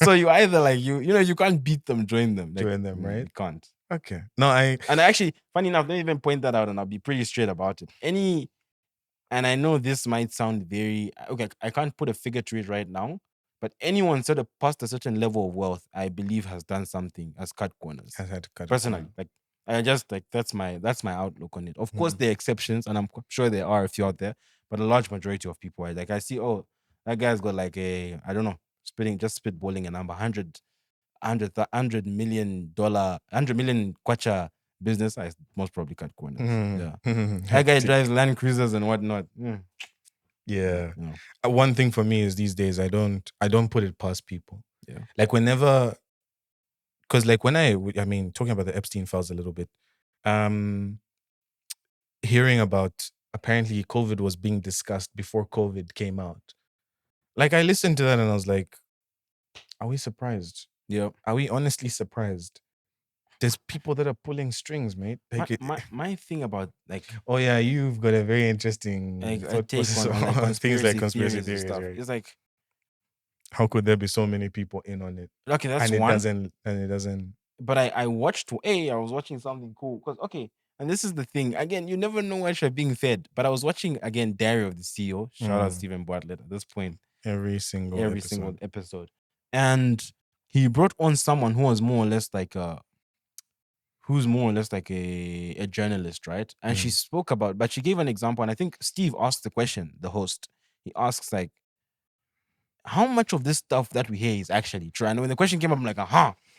so you either like you can't beat them, join them, Join them, right? You can't. Okay. No, And actually, funny enough, don't even point that out, and I'll be pretty straight about it. And I know this might sound very okay. I can't put a figure to it right now, but anyone sort of past a certain level of wealth, I believe, has done something, has cut corners. has had to cut a Personally, corner. like I just like that's my outlook on it. Of course, there are exceptions, and I'm sure there are a few out there, but a large majority of people, like I see, oh, that guy's got like I don't know, spitballing a number, $100 million, $100 million kwacha business. I most probably cut corners. Yeah, that guy drives Land Cruisers and whatnot. Yeah. You know. One thing for me is these days I don't put it past people. Yeah. Like whenever because like when I mean, talking about the Epstein files a little bit, um, hearing about apparently COVID was being discussed before COVID came out. Like I listened to that and I was like, are we surprised? Yeah. Are we honestly surprised? There's people that are pulling strings, mate. My Like it, my my thing about oh yeah, you've got a very interesting like a thought take process on like on things like conspiracy conspiracy theories and theories, stuff. right? It's like, How could there be so many people in on it okay, that's and it one. doesn't and it doesn't? But I was watching something cool because okay, and this is the thing again. You never know what you're being fed. But I was watching again Diary of the CEO. Shout out Mm, Stephen Bartlett. At this point, every single every single episode. episode, and he brought on someone who was more or less like a who's more or less like a journalist, right? And she Mm. spoke about, but she gave an example, and I think Steve asked the question. The host, he asks like, how much of this stuff that we hear is actually true? And when the question came up, I'm like,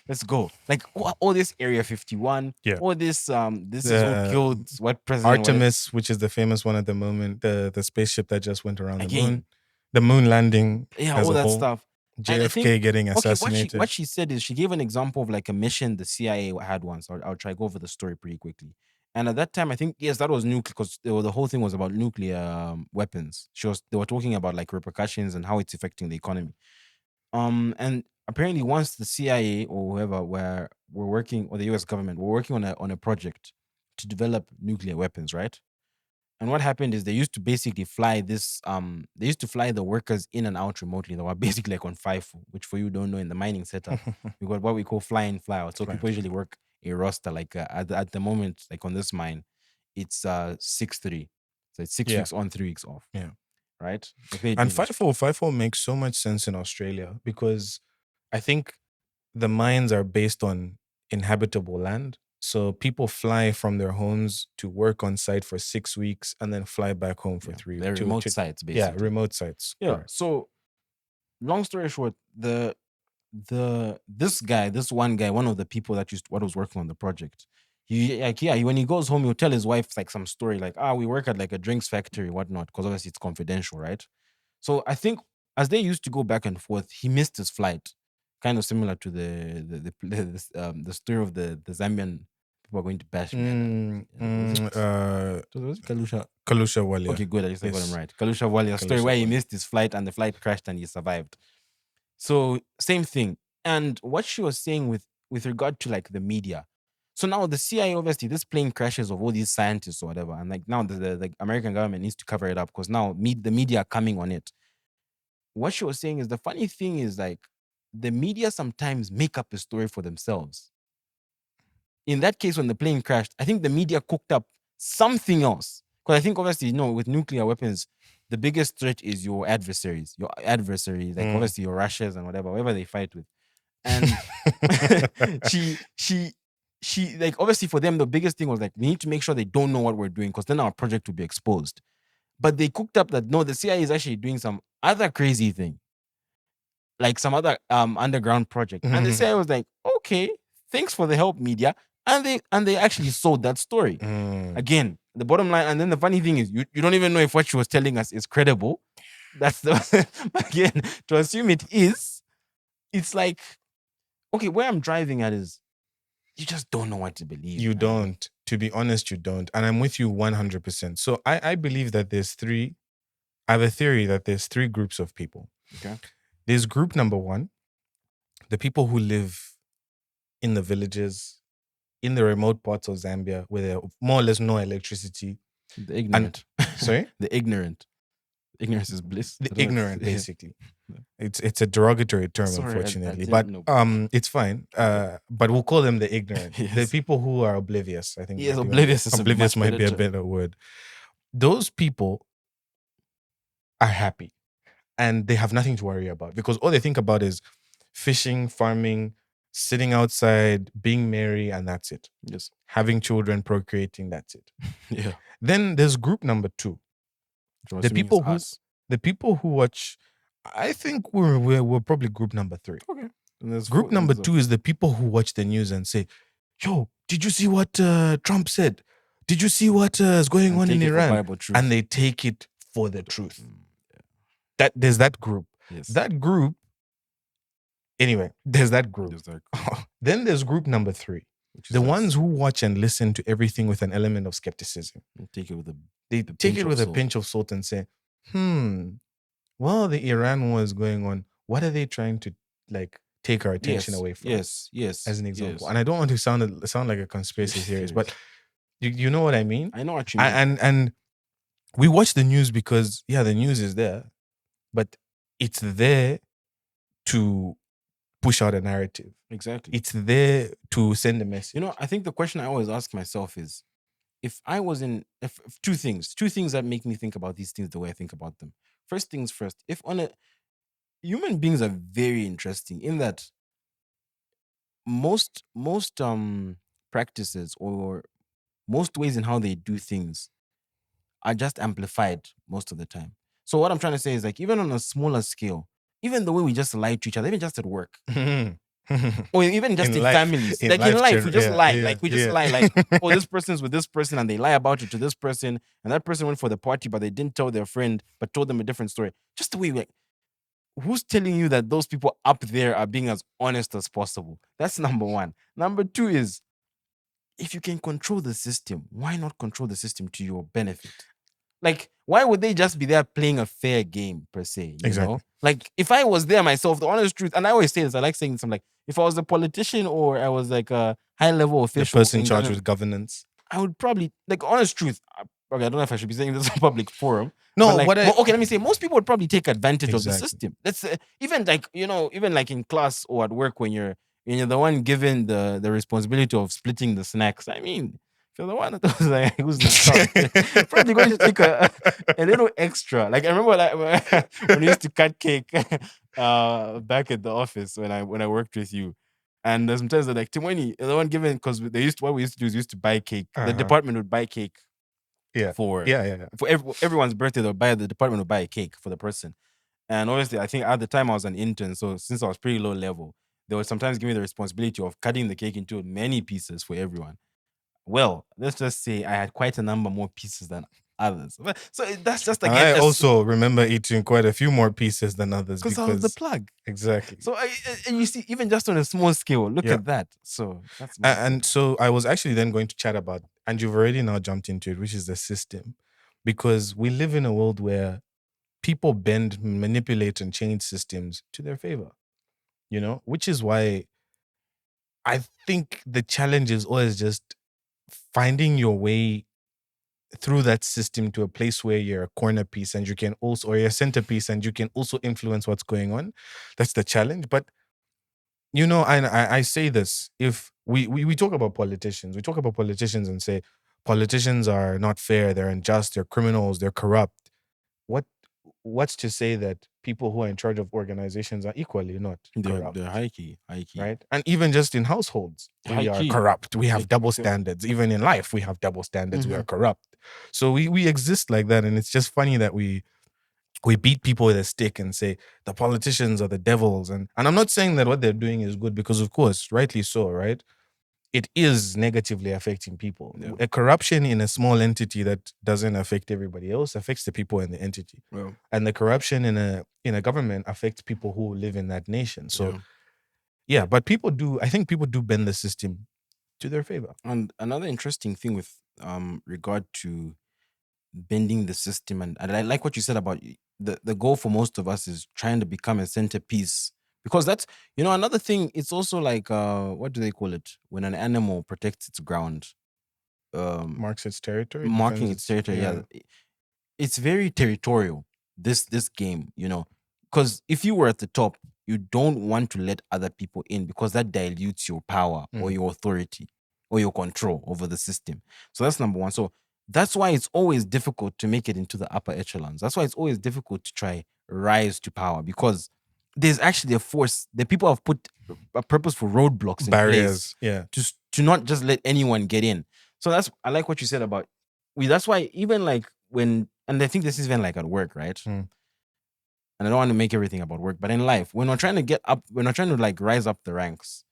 let's go. Like all this Area 51, Yeah. all this is who The killed what president, what Artemis, which is the famous one at the moment, the spaceship that just went around again, the moon landing yeah, as all a that whole, stuff. And I think JFK getting okay, what assassinated. she said is she gave an example of like a mission the CIA had once. I'll try go over the story pretty quickly. And at that time, I think yes, that was nuclear because the whole thing was about nuclear weapons. They were talking about like repercussions and how it's affecting the economy. And apparently, once the CIA or whoever were working, or the US government were working on a project to develop nuclear weapons, right? And what happened is they used to basically fly this. They used to fly the workers in and out remotely. They were basically like on FIFO, which for you don't know in the mining setup, we got what we call fly in, fly out. So Fly, people fly. usually work a roster. Like at the moment, like on this mine, it's 6-3. So it's 6 weeks on, 3 weeks off, Yeah. right? Like they And do this. FIFO makes so much sense in Australia because I think the mines are based on inhabitable land. So people fly from their homes to work on site for 6 weeks and then fly back home for Yeah, three they're to, remote to sites yeah, basically. remote sites. Yeah. Correct. So long story short, this one guy, one of the people that what was working on the project, when he goes home, he'll tell his wife like some story, like, we work at like a drinks factory, whatnot, because obviously it's confidential, right? So I think as they used to go back and forth, he missed his flight, kind of similar to the story of the Zambian people are going to bash me. Was it? Was it Kalusha? Kalusha Walia. Okay, good. At least I got him Yes. right. Kalusha Walia's story Kalusha where he Walia. missed his flight and the flight crashed and he survived. So same thing. And what she was saying with regard to like the media. So now the CIA, obviously, this plane crashes of all these scientists or whatever, and like now the American government needs to cover it up because now the media are coming on it. What she was saying is the funny thing is like the media sometimes make up a story for themselves. In that case, when the plane crashed, I think the media cooked up something else. Because I think obviously, with nuclear weapons, the biggest threat is your adversaries. Like obviously your Russias and whatever they fight with. And she like obviously for them the biggest thing was like we need to make sure they don't know what we're doing because then our project will be exposed. But they cooked up that no, the CIA is actually doing some other crazy thing, like some other underground project. And the CIA was like, okay, thanks for the help, media. And they actually sold that story. Again, the bottom line, and then the funny thing is you don't even know if what she was telling us is credible. That's the again, to assume it is, it's like, okay, where I'm driving at is you just don't know what to believe. You man. don't. To be honest, you don't. And I'm with you 100%. So I believe that I have a theory that there's three groups of people. Okay. There's group number one, the people who live in the villages, in the remote parts of Zambia, where there more or less no electricity. The ignorant. Sorry? The ignorant. Ignorance is bliss. The I don't know ignorant, yeah. basically. It's a derogatory term, Sorry, I unfortunately. didn't But know. it's fine. Okay. But we'll call them the ignorant. Yes. The people who are oblivious, I think. Yes, might even oblivious be, is a oblivious much might be a better term. better word. Those people are happy and they have nothing to worry about because all they think about is fishing, farming, sitting outside, being merry, and that's it. Yes. Having children, procreating, that's it. Yeah. Then there's group number two. The people who watch, I think we're probably group number three. Okay. Group number two is the people who watch the news and say, yo, did you see what Trump said? Did you see what is going on in Iran? And they take it for the truth. Yeah. That there's that group. Yes. That group Anyway, there's that group. There's that Then there's group number 3. which The is ones us. who watch and listen to everything with an element of skepticism. Take it with They the take pinch it of with a salt. pinch of salt and say, well, the Iran war is going on. What are they trying to like take our attention away from? Yes. As an example. Yes. And I don't want to sound like a conspiracy theorist, but you know what I mean? I know what you mean. And we watch the news because the news is there, but it's there to push out a narrative. Exactly. It's there to send a message. You know, I think the question I always ask myself is, if I was in if two things that make me think about these things the way I think about them. First things first, if on a human beings are very interesting in that most practices or most ways in how they do things are just amplified most of the time. So what I'm trying to say is, like, even on a smaller scale, even the way we just lie to each other, even just at work, or even just in families, like in life, we just lie. Like we just lie. Like, oh, this person's with this person, and they lie about it to this person, and that person went for the party, but they didn't tell their friend, but told them a different story. Just the way, like, who's telling you that those people up there are being as honest as possible? That's number one. Number two is, if you can control the system, why not control the system to your benefit? Like, why would they just be there playing a fair game per se? You know, like if I was there myself, the honest truth, and I always say this, I like saying this, I'm like, if I was a politician or I was like a high level official, the person charged with governance, I would probably, like, honest truth. Okay, I don't know if I should be saying this in a public forum. No, like, okay, let me say, most people would probably take advantage of the system. That's even like, you know, even like in class or at work when you're the one given the responsibility of splitting the snacks. I mean, if you're the one that was like, who's the probably going to take a little extra. Like I remember like, when we used to cut cake back at the office when I worked with you. And sometimes they're like, Timoni, the one given, because what we used to do is we used to buy cake. The department would buy cake. For everyone's birthday, the department would buy a cake for the person. And obviously, I think at the time I was an intern, so since I was pretty low level, they would sometimes give me the responsibility of cutting the cake into many pieces for everyone. Well, let's just say I had quite a number more pieces than others. So that's just like, I also remember eating quite a few more pieces than others because I was the plug. Exactly. So and you see, even just on a small scale, look at that. So that's and so I was actually then going to chat about, and you've already now jumped into it, which is the system, because we live in a world where people bend, manipulate, and change systems to their favor. You know, which is why I think the challenge is always just finding your way through that system to a place where you're a corner piece and you can also, or you're a centerpiece and you can also influence what's going on. That's the challenge. But you know, I say this, if we talk about politicians, and say politicians are not fair, they're unjust, they're criminals, they're corrupt. What's to say that people who are in charge of organizations are equally not corrupt? They're high key, right? And even just in households, we are corrupt. We have double standards. Even in life, we have double standards. We are corrupt. So we exist like that, and it's just funny that we beat people with a stick and say the politicians are the devils. And I'm not saying that what they're doing is good, because of course, rightly so, right? It is negatively affecting people. Yeah. A corruption in a small entity that doesn't affect everybody else affects the people in the entity. And the corruption in a government affects people who live in that nation. So but I think people do bend the system to their favor. And another interesting thing with regard to bending the system, and I like what you said about the goal for most of us is trying to become a centerpiece, because that's, you know, another thing. It's also like what do they call it when an animal protects its ground, marks its territory, marking its territory. Yeah, it's very territorial, this game, you know, because if you were at the top, you don't want to let other people in, because that dilutes your power or your authority or your control over the system. So that's number one. So that's why it's always difficult to make it into the upper echelons. That's why it's always difficult to try rise to power, because there's actually a force that people have put a purposeful roadblocks in barriers place to not just let anyone get in. So I like what you said about that's why even like when, and I think this is even like at work, right? And I don't want to make everything about work, but in life, when we're trying to get up, when we're trying to like rise up the ranks,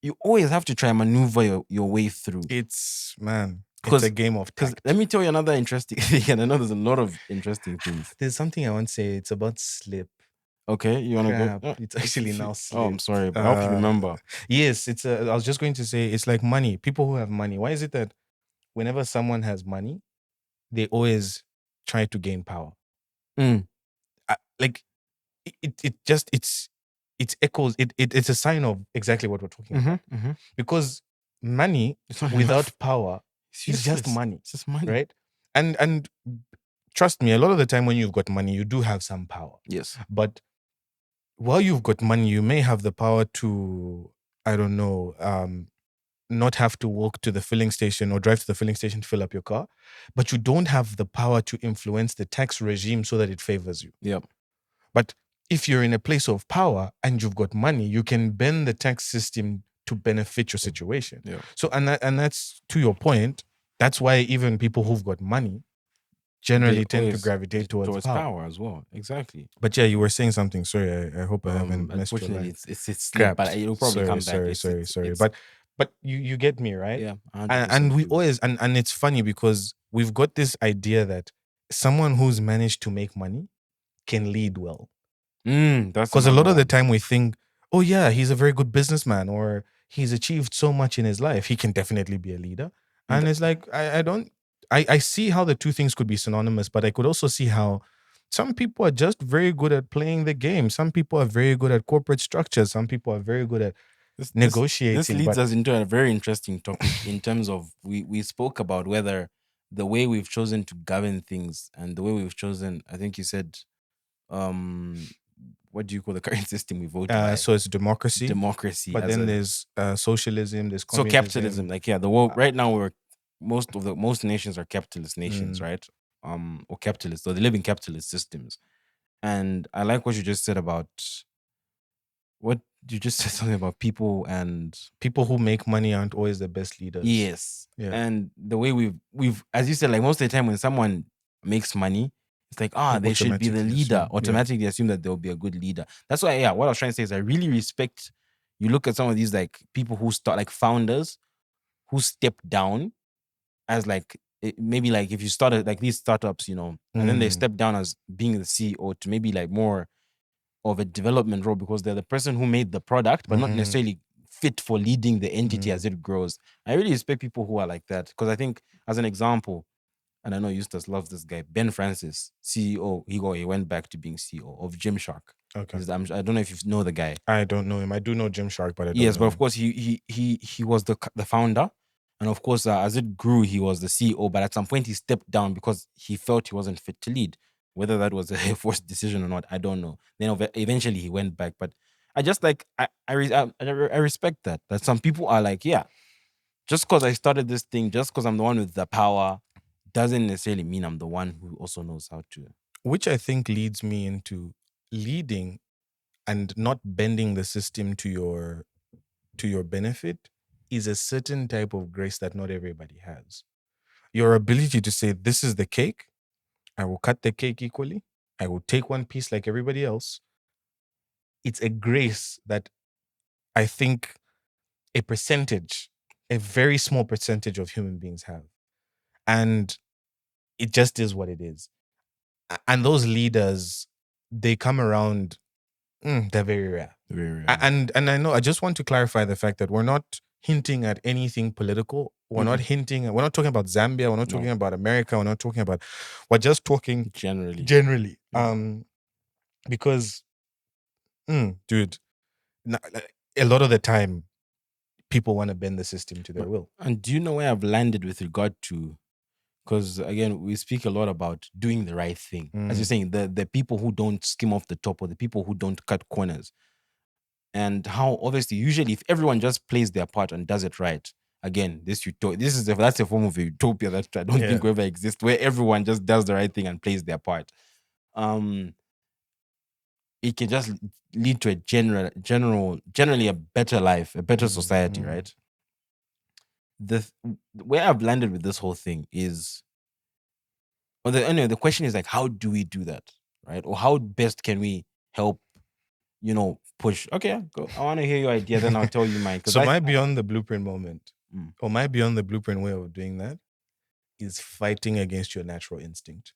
you always have to try and maneuver your way through. It's a game of tact. Let me tell you another interesting thing, and I know there's a lot of interesting things. There's something I want to say. It's about slip. Okay, you wanna go? Crap, it's actually now Oh, I'm slipped. sorry, but I hope you remember. Yes, it's. I was just going to say it's like money. People who have money. Why is it that whenever someone has money, they always try to gain power? Mm. Like it just it's echoes. It's a sign of exactly what we're talking about. Mm-hmm. Because money It's not without enough. power It's is just useless. money, It's just money. right? And trust me, a lot of the time when you've got money, you do have some power. Yes. But while you've got money, you may have the power to, I don't know, not have to walk to the filling station or drive to the filling station to fill up your car, but you don't have the power to influence the tax regime so that it favors you. Yep. But if you're in a place of power and you've got money, you can bend the tax system to benefit your situation. Yeah. So, and that's to your point. That's why even people who've got money They generally tend to always gravitate towards power. power as well. Exactly. But yeah, you were saying something. Sorry, I hope I haven't messed your Unfortunately, line. it's slipped, but Craps. it'll probably Sorry, come back. sorry, sorry, sorry. It's But you get me, right? yeah, And 100% we do. always and it's funny because we've got this idea that someone who's managed to make money can lead well. That's Because a another lot of the one. time we think, oh yeah, he's a very good businessman or he's achieved so much in his life. He can definitely be a leader. And And it's like I don't I see how the two things could be synonymous, but I could also see how some people are just very good at playing the game. Some people are very good at corporate structures. Some people are very good at this negotiating. leads But us into a very interesting topic in terms of we spoke about whether the way we've chosen to govern things and the way we've chosen, I think you said, um what do you call the current system we vote by? so it's democracy, Democracy but as then a there's socialism, there's so capitalism, communism. like yeah, the world Uh, right now we're most nations are capitalist nations, mm, right? Or capitalist, so they live in capitalist systems. And I like what you just said about what you just said something about people and people who make money aren't always the best leaders. yes. Yeah. And the way we've as you said, like most of the time when someone makes money, it's like, You they should be the automatically leader. assume. Yeah. Automatically assume that they'll be a good leader. That's why, yeah, what I was trying to say is I really respect you look at some of these like people who start like founders who step down as like maybe like if you started like these startups, and then they Mm, step down as being the CEO to maybe like more of a development role because they're the person who made the product, but not mhm, necessarily fit for leading the entity mm, as it grows. I really respect people who are like that because I think, as an example, and I know Eustace loves this guy, Ben Francis, CEO. He went back to being CEO of Gymshark. okay. I don't know if you know the guy. I don't know him. I do know Gymshark, but I don't Yes, know but of him. course he was the founder, and of course as it grew he was the CEO. But at some point he stepped down because he felt he wasn't fit to lead. Whether that was a forced decision or not, I don't know. Then eventually he went back. But I just like I respect that some people are like, yeah, just because I started this thing, just because I'm the one with the power, doesn't necessarily mean I'm the one who also knows how to. Which I think leads me into leading and not bending the system to your benefit is a certain type of grace that not everybody has. Your ability to say, this is the cake, I will cut the cake equally, I will take one piece like everybody else. It's a grace that I think a percentage, a very small percentage of human beings have. And it just is what it is. And those leaders, they come around, they're very rare. Very And I know I just want to clarify the fact that we're not hinting at anything political. We're not we're not talking about Zambia, we're not talking No, about America, we're not talking about, we're just talking generally. generally. Yeah. Because dude, like, a lot of the time people want to bend the system to their will. And do you know where I've landed with regard to? Because again, we speak a lot about doing the right thing. As you're Mm, saying, the people who don't skim off the top or the people who don't cut corners. And how obviously, usually, if everyone just plays their part and does it right, again, that's a form of utopia that I don't yeah. think will ever exist, where everyone just does the right thing and plays their part. Um, it can just lead to a generally a better life, a better society, Mm. right? Where I've landed with this whole thing is, anyway, the question is like, how do we do that, right? Or how best can we help, push? Okay, go. I want to hear your idea, then I'll tell you mine. Because So my beyond the blueprint moment, Mm, or my beyond the blueprint way of doing that is fighting against your natural instinct.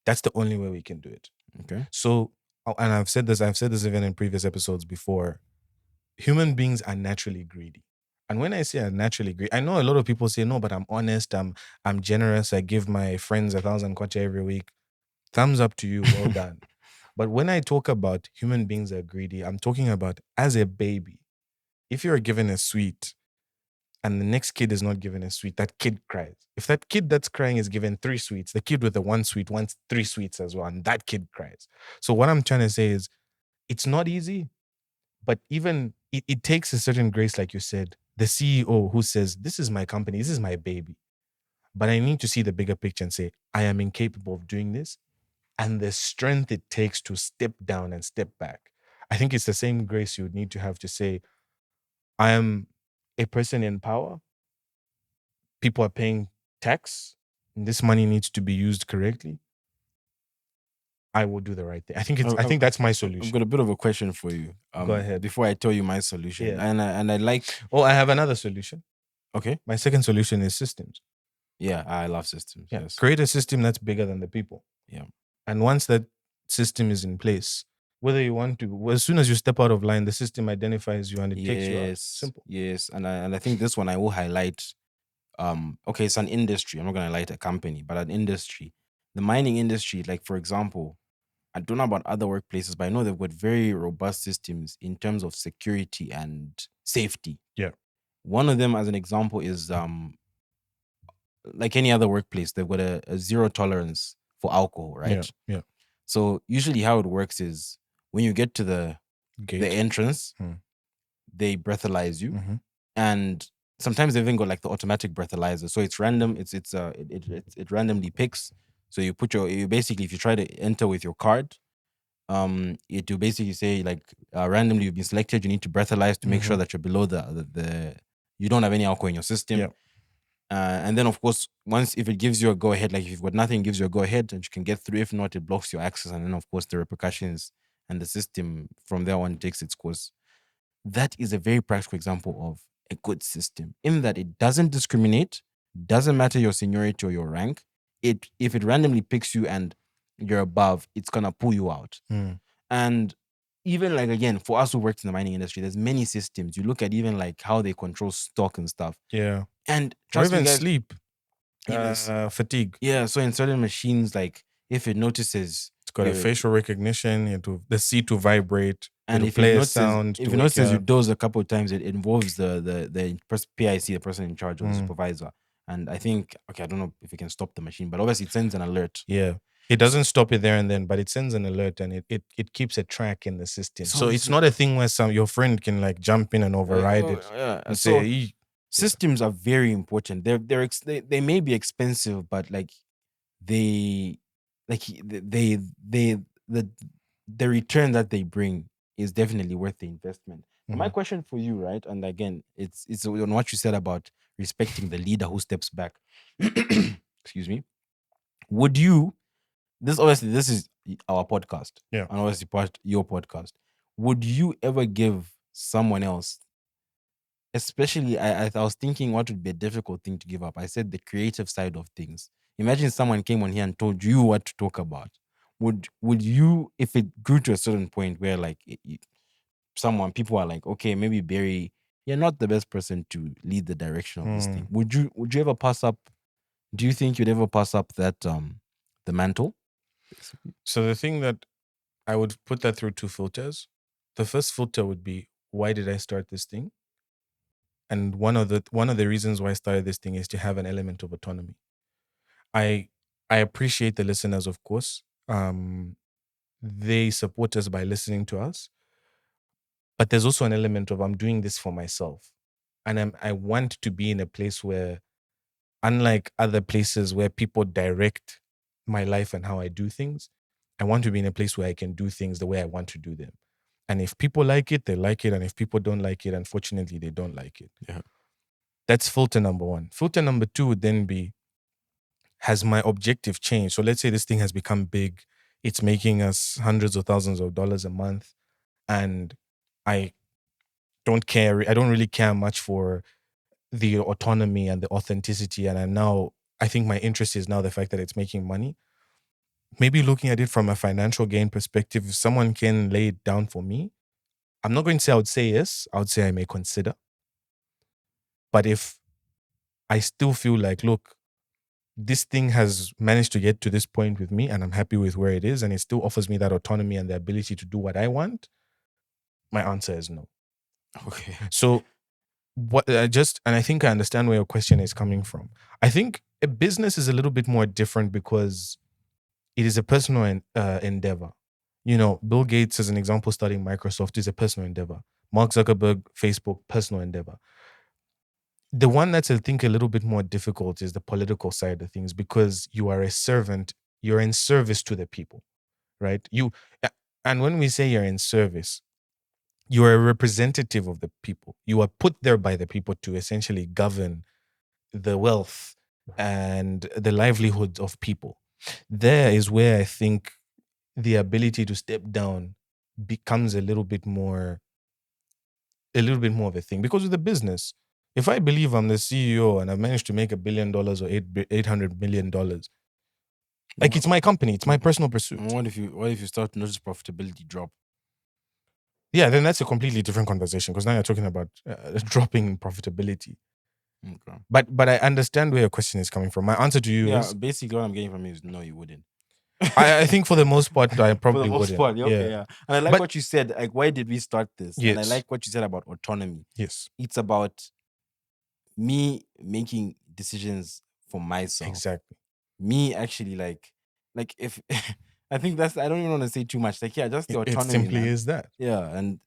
That's the only way we can do it. okay, So and I've said this even in previous episodes before, human beings are naturally greedy. And when I say are naturally greedy, I know a lot of people say, no, but I'm honest, I'm generous, I give my friends 1,000 kwacha every week. Thumbs up to you, well done. But when I talk about human beings are greedy, I'm talking about as a baby. If you're given a sweet and the next kid is not given a sweet, that kid cries. If that kid that's crying is given 3 sweets, the kid with the 1 sweet wants 3 sweets as well, and that kid cries. So what I'm trying to say is it's not easy, but even it takes a certain grace, like you said, the CEO who says, this is my company, this is my baby. But I need to see the bigger picture and say, I am incapable of doing this. And the strength it takes to step down and step back. I think it's the same grace you would need to have to say, I am a person in power. People are paying tax. And this money needs to be used correctly. I will do the right thing. I think that's my I've solution. got a bit of a question for you. Go ahead. Before I tell you my solution, Yeah. and I like. Oh, I have another solution. Okay. My second solution is systems. Yeah, I love systems. Yeah. Yes. Create a system that's bigger than the people. Yeah. And once that system is in place, whether you want to, as soon as you step out of line, the system identifies you and it takes you out. Yes. Simple. Yes. And I think this one I will highlight. Okay, it's an industry. I'm not gonna highlight a company, but an industry. The mining industry, like for example, I don't know about other workplaces, but I know they've got very robust systems in terms of security and safety. Yeah. One of them, as an example, is like any other workplace, they've got a zero tolerance for alcohol, right? Yeah. So usually how it works is when you get to the Gate. entrance, they breathalyze you, and sometimes they've even got like the automatic breathalyzer. So it's random. It randomly picks. So you basically, if you try to enter with your card, it will basically say like randomly you've been selected. You need to breathalyze to make sure that you're below the you don't have any alcohol in your system. Yeah. And then of course, once if it gives you a go ahead, like if you've got nothing, it gives you a go ahead and you can get through. If not, it blocks your access. And then of course the repercussions and the system from there on takes its course. That is a very practical example of a good system in that it doesn't discriminate, doesn't matter your seniority or your rank. If it randomly picks you and you're above, it's gonna pull you out. And even like again, for us who worked in the mining industry, there's many systems. You look at even like how they control stock and stuff. Yeah. And Or trust me, even guys, sleep. even Fatigue. yeah. So in certain machines, like if it notices It's got a you- facial recognition, the seat to vibrate, and it'll if play it a notices, sound if to it wake notices you up. doze a couple of times, it involves the PIC, the person in charge or the supervisor. And I think, okay, I don't know if it can stop the machine, but obviously it sends an alert. Yeah. It doesn't stop it there and then, but it sends an alert and it keeps a track in the system. So it's not a thing where your friend can like jump in and override it Yeah. and So say, systems are very important. They may be expensive, but like they like the return that they bring is definitely worth the investment. Now, my question for you, right? And again, it's on what you said about respecting the leader who steps back. Excuse me. Would you? This is our podcast, Yeah. and obviously your podcast. Would you ever give someone else? Especially, I was thinking what would be a difficult thing to give up. I said the creative side of things. Imagine someone came on here and told you what to talk about. Would you, if it grew to a certain point where like people are like, okay, maybe Barry, you're not the best person to lead the direction of this thing. Would you ever pass up? Do you think you'd ever pass up that the mantle? Basically. So the thing that I would put that through two filters. The first filter would be, why did I start this thing? And one of the reasons why I started this thing is to have an element of autonomy. I appreciate the listeners, of course. They support us by listening to us. But there's also an element of I'm doing this for myself. And I want to be in a place where, unlike other places where people direct my life and how I do things, I want to be in a place where I can do things the way I want to do them. And if people like it, they like it. And if people don't like it, unfortunately, they don't like it. Yeah. That's filter number one. Filter number two would then be, has my objective changed? So let's say this thing has become big. It's making us hundreds of thousands of dollars a month. And I don't care. I don't really care much for the autonomy and the authenticity. And I think my interest is now the fact that it's making money. maybe looking at it from a financial gain perspective, if someone can lay it down for me, I'm not going to say I would say yes. I would say I may consider. But if I still feel like, look, this thing has managed to get to this point with me and I'm happy with where it is and it still offers me that autonomy and the ability to do what I want, my answer is no. Okay. So what I just, and I think I understand where your question is coming from. I think a business is a little bit more different because it is a personal endeavor. You know, Bill Gates, as an example, starting Microsoft is a personal endeavor. Mark Zuckerberg, Facebook, personal endeavor. The one that's, I think, a little bit more difficult is the political side of things because you are a servant, you're in service to the people, right? And when we say you're in service, you are a representative of the people. You are put there by the people to essentially govern the wealth and the livelihood of people. There is where I think the ability to step down becomes a little bit more of a thing. Because with the business, if I believe I'm the CEO and I've managed to make $1 billion or $800 million, like What, it's my company, it's my personal pursuit. what if you start to notice profitability drop? Yeah, then that's a completely different conversation because now you're talking about dropping profitability. Okay. But I understand where your question is coming from. My answer to you Yeah, is basically what I'm getting from you is no, you wouldn't. I think for the most part I For the probably most wouldn't. part, yeah, okay, Yeah. yeah. And I like But what you said. Like, why did we start this? And I yes. like what you said about autonomy. Yes. It's about me making decisions for myself. Exactly. Me actually like if I think that's I don't even want to say too much. Like, yeah, just the It autonomy, simply man. is that. Yeah, and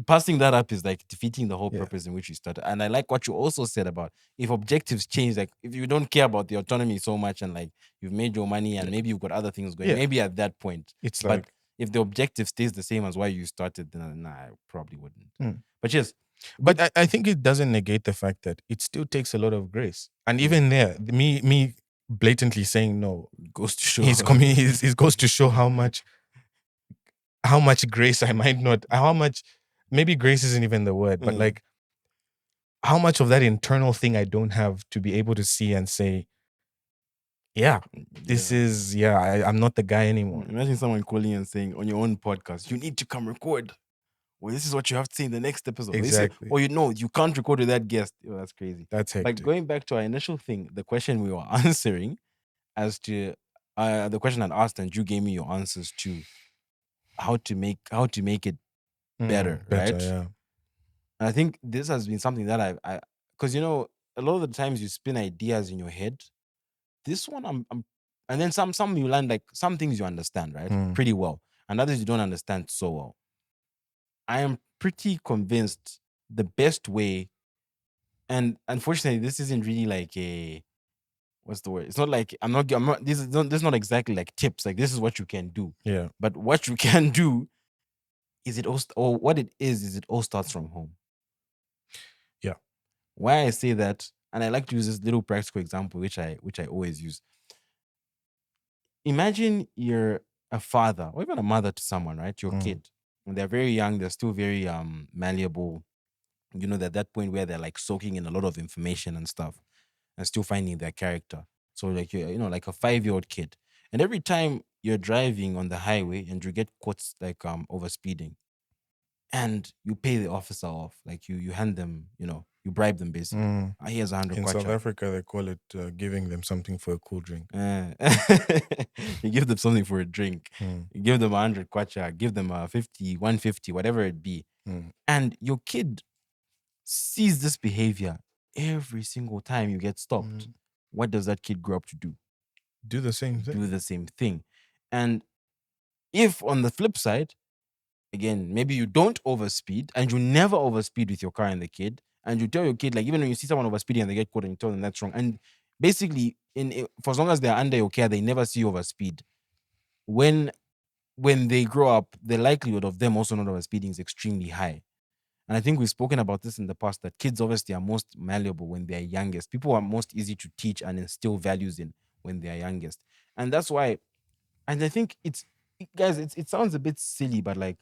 passing that up is like defeating the whole Yeah. purpose in which you started. And I like what you also said about if objectives change, like if you don't care about the autonomy so much and like you've made your money and Yeah. maybe you've got other things going, Yeah. maybe at that point. It's But like if the objective stays the same as why you started, then nah, I probably wouldn't. mm. But yes, But good I think it doesn't negate the fact that it still takes a lot of grace. And Mm. even there, me blatantly saying no, goes to show. it goes to show how much grace I might not, how much, maybe grace isn't even the word, but Mm. like how much of that internal thing I don't have to be able to see and say, yeah, this Yeah. is, I'm not the guy anymore. Imagine someone calling and saying on your own podcast, you need to come record. Well, this is what you have to say in the next episode. Exactly. Or you can't record with that guest. Oh, that's crazy. That's But hectic. going back to our initial thing, the question we were answering as to the question I asked, and you gave me your answers to how to make it better, Better, right? yeah. And I think this has been something that I because a lot of the times you spin ideas in your head. This one I'm and then some you learn, like some things you understand, right? Mm. Pretty well. And others you don't understand so well. I am pretty convinced the best way, and unfortunately, this isn't really like a what's the word? It's not like I'm not this is not exactly like tips, like this is what you can do. Yeah. But what you can do is or what it is it all starts from home. Yeah. Why I say that, and I like to use this little practical example, which I always use. Imagine you're a father or even a mother to someone, right? Your Mm. kid. When they're very young, they're still very malleable. They're at that point where they're like soaking in a lot of information and stuff and still finding their character. So like you're like a 5-year-old kid. And every time you're driving on the highway and you get caught like over speeding, and you pay the officer off, like you hand them, you bribe them basically. Mm. Here's 100 In South kwacha. Africa, they call it giving them something for a cool drink. You give them something for a drink. Mm. You give them 100 kwacha, give them a 50, 150, whatever it be. Mm. And your kid sees this behavior every single time you get stopped. Mm. What does that kid grow up to do? Do the same Do thing. the same thing. And if on the flip side, again, maybe you don't overspeed and you never overspeed with your car and the kid, and you tell your kid, like, even when you see someone overspeeding and they get caught and you tell them that's wrong. And basically, for as long as they're under your care, they never see you overspeed. When they grow up, the likelihood of them also not overspeeding is extremely high. And I think we've spoken about this in the past, that kids obviously are most malleable when they're youngest. People are most easy to teach and instill values in when they're youngest. And that's why, and I think guys, it sounds a bit silly, but like,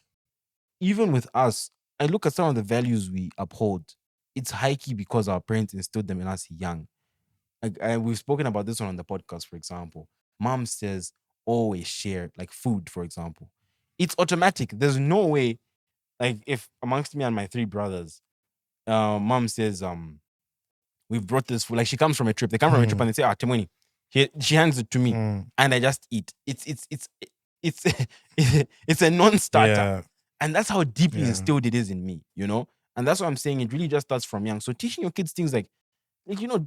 even with us, I look at some of the values we uphold. It's high key because our parents instilled them in us young. Like, we've spoken about this one on the podcast, for example. Mom says, always share, like food, for example. It's automatic. There's no way, like if amongst me and my three brothers, mom says, we've brought this food. Like she comes from a trip. They come from a trip Mm, and they say, ah, Timoni. She hands it to me mm, and I just eat. It's it's a non-starter. yeah, And that's how deeply yeah, instilled it is in me, you know? And that's what I'm saying. It really just starts from young. So teaching your kids things like,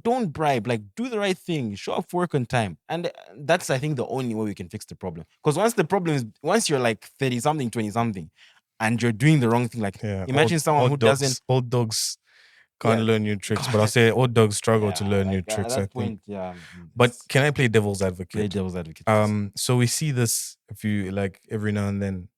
don't bribe, like do the right thing, show up for work on time. And that's, I think, the only way we can fix the problem. Because once you're like 30 something, 20 something, and you're doing the wrong thing, like yeah. imagine someone who doesn't, Old dogs can't yeah, learn new tricks, but I'll say old dogs struggle to yeah, learn new like at tricks, I that think. point, yeah, But it's can I play devil's play advocate? devil's advocate, please. So we see this if you like every now and then.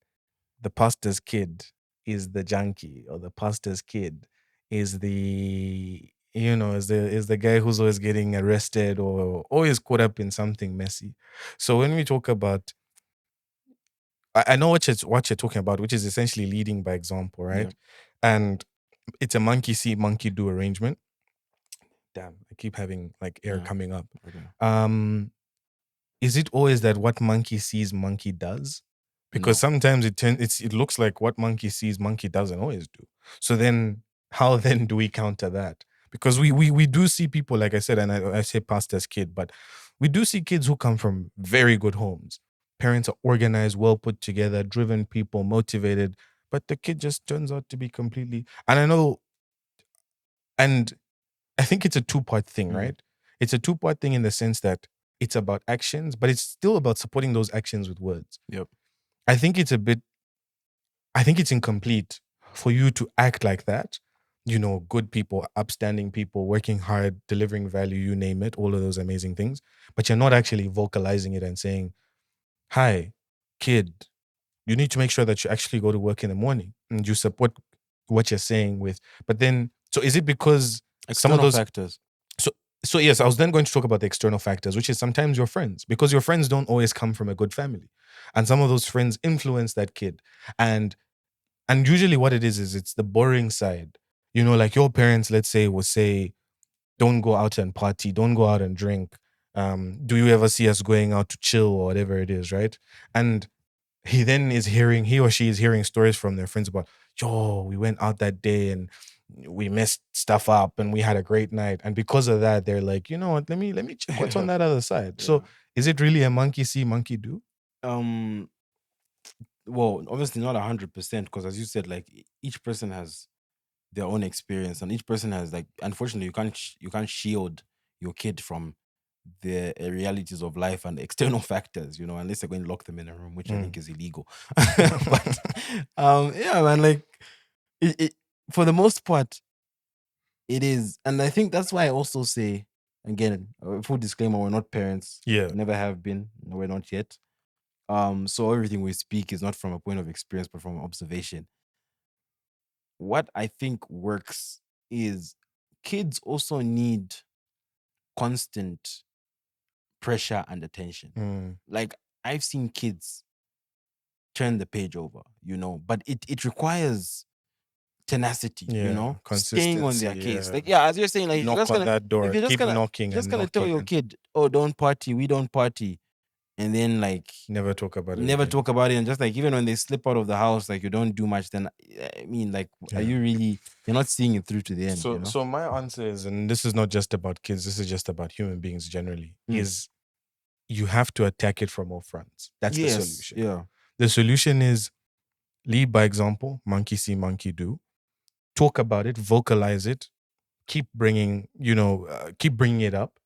The pastor's kid is the junkie, or the pastor's kid is the is the guy who's always getting arrested or always caught up in something messy. So when we talk about, I know what you're talking about, which is essentially leading by example, Yeah, right? And it's a monkey see, monkey do arrangement. Damn, I keep having like air yeah, coming up. okay. Um, is it always that what monkey sees, monkey does? Because No. sometimes it looks like what monkey sees, monkey doesn't always do. So then, how then do we counter that? Because we do see people, like I said, and I say pastor's kid, but we do see kids who come from very good homes. Parents are organized, well put together, driven people, motivated, but the kid just turns out to be completely. And I know, and I think it's a two-part thing, Mm, right? It's a two-part thing in the sense that it's about actions, but it's still about supporting those actions with words. yep. I think it's a bit, I think it's incomplete for you to act like that. Good people, upstanding people, working hard, delivering value, you name it, all of those amazing things. But you're not actually vocalizing it and saying, hi, kid, you need to make sure that you actually go to work in the morning and you support what you're saying with. But then, so is it because some of External those factors. so so yes, I was then going to talk about the external factors, which is sometimes your friends, because your friends don't always come from a good family. And some of those friends influence that kid. And and usually what it is it's the boring side. Like your parents, let's say, will say, don't go out and party, don't go out and drink. Do you ever see us going out to chill or whatever it is, right? And he or she is hearing stories from their friends about, yo, we went out that day and we messed stuff up and we had a great night. And because of that, they're like, you know what, let me check what's on that other side. Yeah. So is it really a monkey see, monkey do? Um. Well, obviously not 100%, because as you said, like each person has their own experience, and each person has, like, unfortunately, you can't shield your kid from the realities of life and external factors, unless they're going to lock them in a room, which I Mm. think is illegal. But yeah, man, like it for the most part, it is. And I think that's why I also say, again, full disclaimer, we're not parents, Yeah. never have been, no, we're not yet. So everything we speak is not from a point of experience, but from observation. What I think works is kids also need constant pressure and attention. Mm. Like, I've seen kids turn the page over, but it requires tenacity, Yeah. staying on their Consistency. case. Yeah. Like, yeah, as you're saying, like Knock on that if door. you're just Keep gonna knocking and tell knocking your and kid, oh, don't party, we don't party, and then like never talk about it never again. talk about it, and just like even when they slip out of the house, like you don't do much, then I mean, like, are Yeah. you really, you're not seeing it through to the end, So my answer is, and this is not just about kids, this is just about human beings generally, Mm. is you have to attack it from all fronts. That's the Yes, solution. yeah. The solution is lead by example, monkey see, monkey do. Talk about it, vocalize it, keep bringing it up,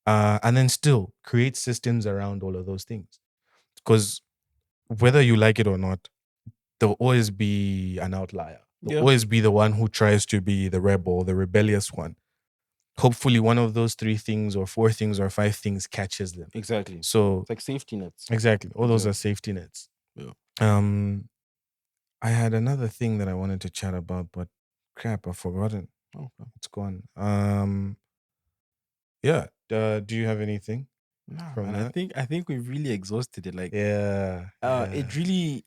and then still create systems around all of those things. Because whether you like it or not, there'll always be an outlier. There'll Yeah, always be the one who tries to be the rebel, the rebellious one. Hopefully, one of those three things, or four things, or five things catches them. exactly. So It's like safety nets. exactly, all those are Exactly. safety nets. Yeah. Um, I had another thing that I wanted to chat about, but crap, I've forgotten. Okay. It's gone. Yeah. Do you have anything Nah, from man. I that? think I think we've really exhausted it. Like, Yeah. Yeah. it really.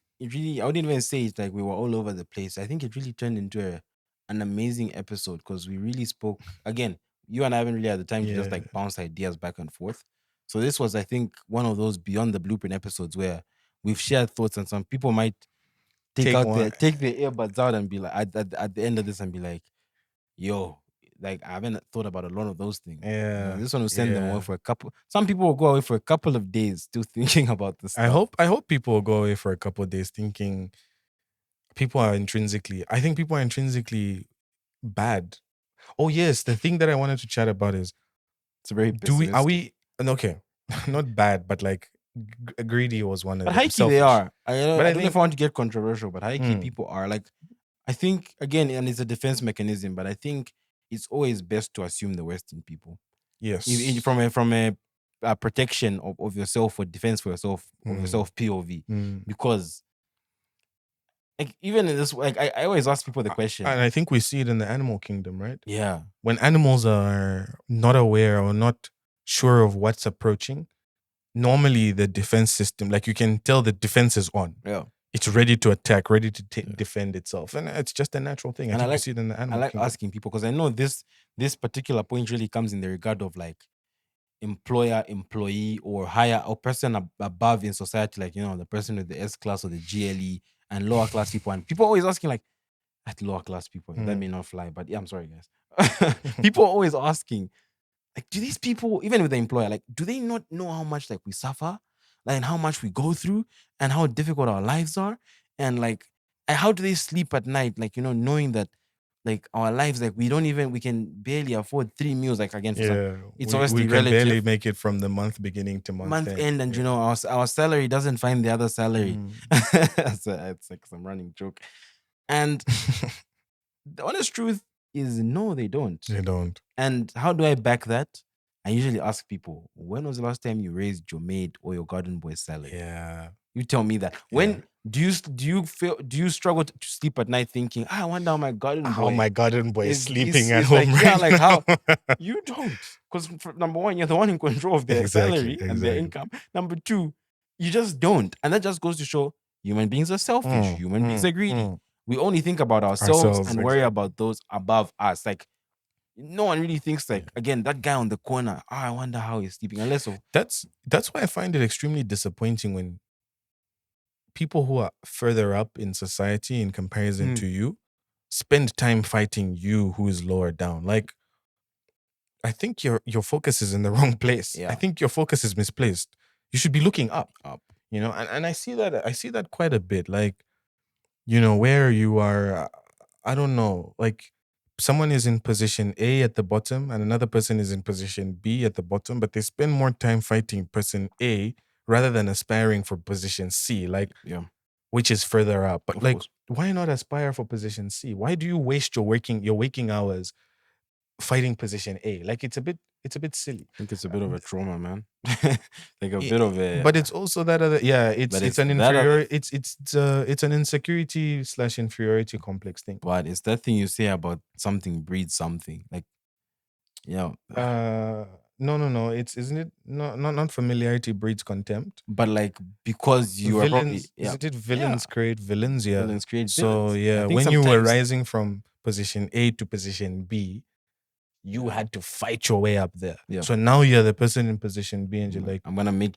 I wouldn't even say it's like we were all over the place. I think it really turned into an amazing episode because we really spoke. Again, you and I haven't really had the time to just Yeah. like bounce ideas back and forth. So this was, I think, one of those beyond the blueprint episodes where we've shared thoughts, and some people might Take one. take their earbuds out and be like at the end of this and be like, yo, like I haven't thought about a lot of those things. Yeah. This one will send them away Yeah. for a couple. Some people will go away for a couple of days still thinking about this I stuff. hope people will go away for a couple of days thinking I think people are intrinsically bad. Oh yes, the thing that I wanted to chat about is It's very are pessimistic. we okay, not bad, but like greedy was one of But them. high key they Selfish. are. But I I don't know if think I want to get controversial, but high key mm, people are like, I think again, and it's a defense mechanism, but I think it's always best to assume the worst in people. yes. From a protection of yourself or defense for yourself of Mm, yourself POV, mm. because like even in this, like I always ask people the question. And I think we see it in the animal kingdom, right? Yeah, When animals are not aware or not sure of what's approaching, normally the defense system, like you can tell the defense is on. yeah. It's ready to attack, ready to Yeah. defend itself. And it's just a natural thing. I And think we see it in the I animal like kingdom. asking people because I know this particular point really comes in the regard of like employer, employee, or higher or person above in society, like the person with the S class or the GLE, and lower class people. And people always asking like, at lower class people, that Mm. may not fly, but yeah, I'm sorry, guys. People are always asking, like, do these people, even with the employer, like, do they not know how much like we suffer, like, and how much we go through, and how difficult our lives are, and like, and how do they sleep at night, like, knowing that like our lives, like we can barely afford 3 meals, like again for some, Yeah, it's we obviously can barely relative, make it from the month beginning to month month end. end, and Yeah. our salary doesn't find the other salary. Mm. So it's like some running joke, and the honest truth is no, they don't. They don't. And how do I back that? I usually ask people, when was the last time you raised your maid or your garden boy's salary? Yeah. You tell me that. Yeah. When do you struggle to sleep at night thinking, I wonder how my garden How boy my garden boy is sleeping at is home like, yeah, right like how now. you don't. Because number one, you're the one in control of their Exactly. salary and their Exactly. income. Number two, you just don't. And that just goes to show human beings are selfish. Mm, Human beings mm, are greedy. mm. We only think about ourselves Ourselves, and worry exactly. about those above us. Like no one really thinks Yeah. like again that guy on the corner. Oh, I wonder how he's sleeping. Unless of That's why I find it extremely disappointing when people who are further up in society in comparison mm, to you spend time fighting you who is lower down. Like I think your focus is in the wrong place. I yeah, think your focus is misplaced. You should be looking up, up. and I see that quite a bit. Like, where you are, I don't know, like someone is in position A at the bottom and another person is in position B at the bottom, but they spend more time fighting person A rather than aspiring for position C, like Yeah, which is further up. But of like, course. why not aspire for position C? Why do you waste your waking hours fighting position A? Like it's a bit silly. I think it's a Uh, bit of a th- trauma, man. Like a i- bit of a, but it's also that other, yeah, but it's it's an that other. inferior, it's an insecurity slash inferiority complex thing. But it's that thing you say about something breeds something. Like yeah, Uh, no. It's isn't it? No, not familiarity breeds contempt. but like because you are probably Villains, yeah, isn't it? yeah. Villains create villains. Yeah. Villains create So villains. I yeah, think when you were sometimes rising from position A to position B, you yeah, had to fight your way up there. yeah. So now you're the person in position B, and you're like, I'm gonna make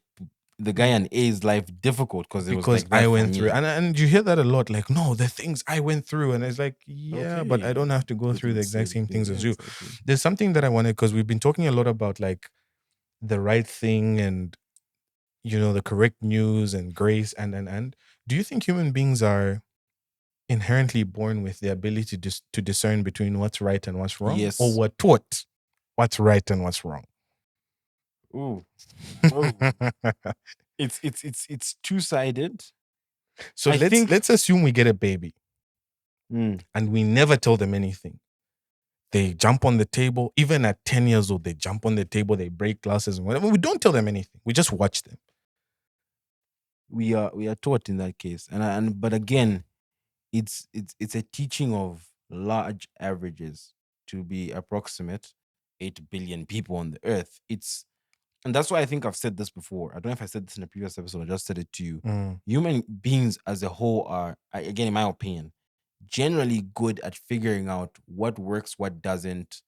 the guy on A's life difficult because it was because like I that for went through, me. and you hear that a lot. Like, no, the things I went through, and it's like, yeah, but I Okay, don't have to go go through through the the exact same same thing. things Yeah, as you. exactly. There's something that I wanted because we've been talking a lot about like the right thing and the correct news and grace and do you think human beings are inherently born with the ability to discern between what's right and what's wrong, or Yes. were taught what's right and what's wrong? Ooh. Oh. It's two sided. So I think. let's assume we get a baby Mm, and we never tell them anything. They jump on the table, even at 10 years old, they jump on the table, they break glasses and whatever. We don't tell them anything. We just watch them. we are taught in that case, and but again, it's a teaching of large averages to be approximate 8 billion people on the earth. It's and that's why I think I've said this before. I don't know if I said this in a previous episode. I just said it to you. Mm. Human beings as a whole are, again, in my opinion, generally good at figuring out what works, what doesn't,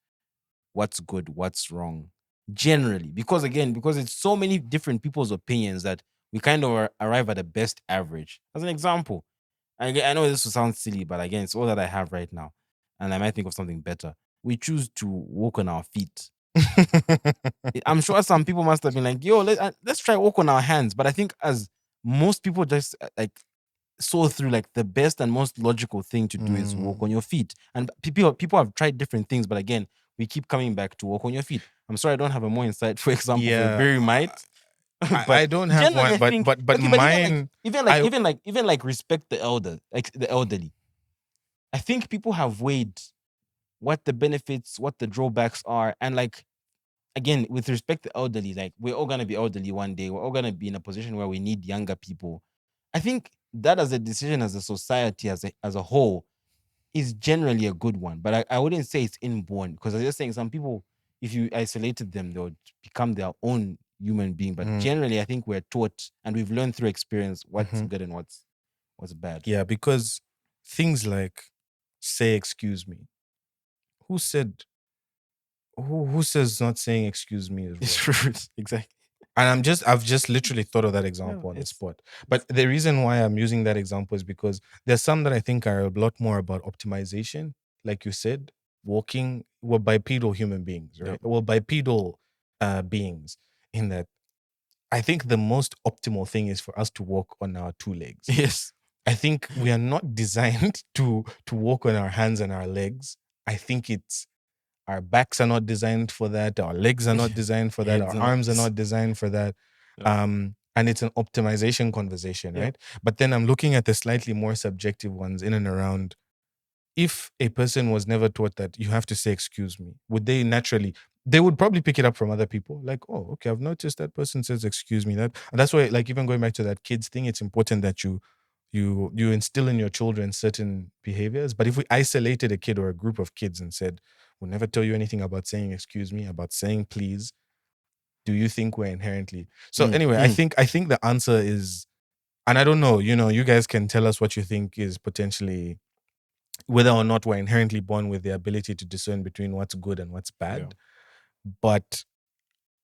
what's good, what's wrong. generally, because it's so many different people's opinions that we kind of arrive at the best average. As an example, I know this will sound silly, but again, it's all that I have right now, and I might think of something better. We choose to walk on our feet. I'm sure some people must have been like, "Yo, let's try walk on our hands." But I think as most people just like saw through, like the best and most logical thing to do is walk on your feet. And people have tried different things, but again, we keep coming back to walk on your feet. I'm sorry, I don't have a more insightful example for a Yeah, very might, but I don't have generally, one, I think but okay. But even like mine, I respect the elder, like the elderly. I think people have weighed what the benefits, what the drawbacks are, and like again, with respect to elderly, like we're all gonna be elderly one day. We're all gonna be in a position where we need younger people. I think that as a decision, as a society, as a whole, is generally a good one. But I wouldn't say it's inborn, because I was just saying some people, if you isolated them, they would become their own human being. But generally, I think we're taught and we've learned through experience what's good and what's bad. yeah, because things like say excuse me. Who said who says not saying excuse me is It's wrong? rude. Exactly. And I've just literally thought of that Yeah, example on the it's spot. But the reason why I'm using that example is because there's some that I think are a lot more about optimization, like you said, walking. We're bipedal human beings, right? yep. Well, bipedal beings, in that I think the most optimal thing is for us to walk on our two legs. Yes. I think we are not designed to walk on our hands and our legs. I think it's our backs are not designed for that. Our legs are not designed for that. Heads Our and arms are not designed for that. Yep. And it's an optimization conversation, Yep. right? But then I'm looking at the slightly more subjective ones in and around. If a person was never taught that you have to say excuse me, would they naturally? They would probably pick it up from other people. Like, oh, okay, I've noticed that person says excuse me. And that's why, like, even going back to that kids thing, it's important that you instill in your children certain behaviors. But if we isolated a kid or a group of kids and said, we'll never tell you anything about saying excuse me, about saying please, do you think we're inherently so anyway, I think the answer is, and I don't know, you guys can tell us what you think is potentially whether or not we're inherently born with the ability to discern between what's good and what's bad. But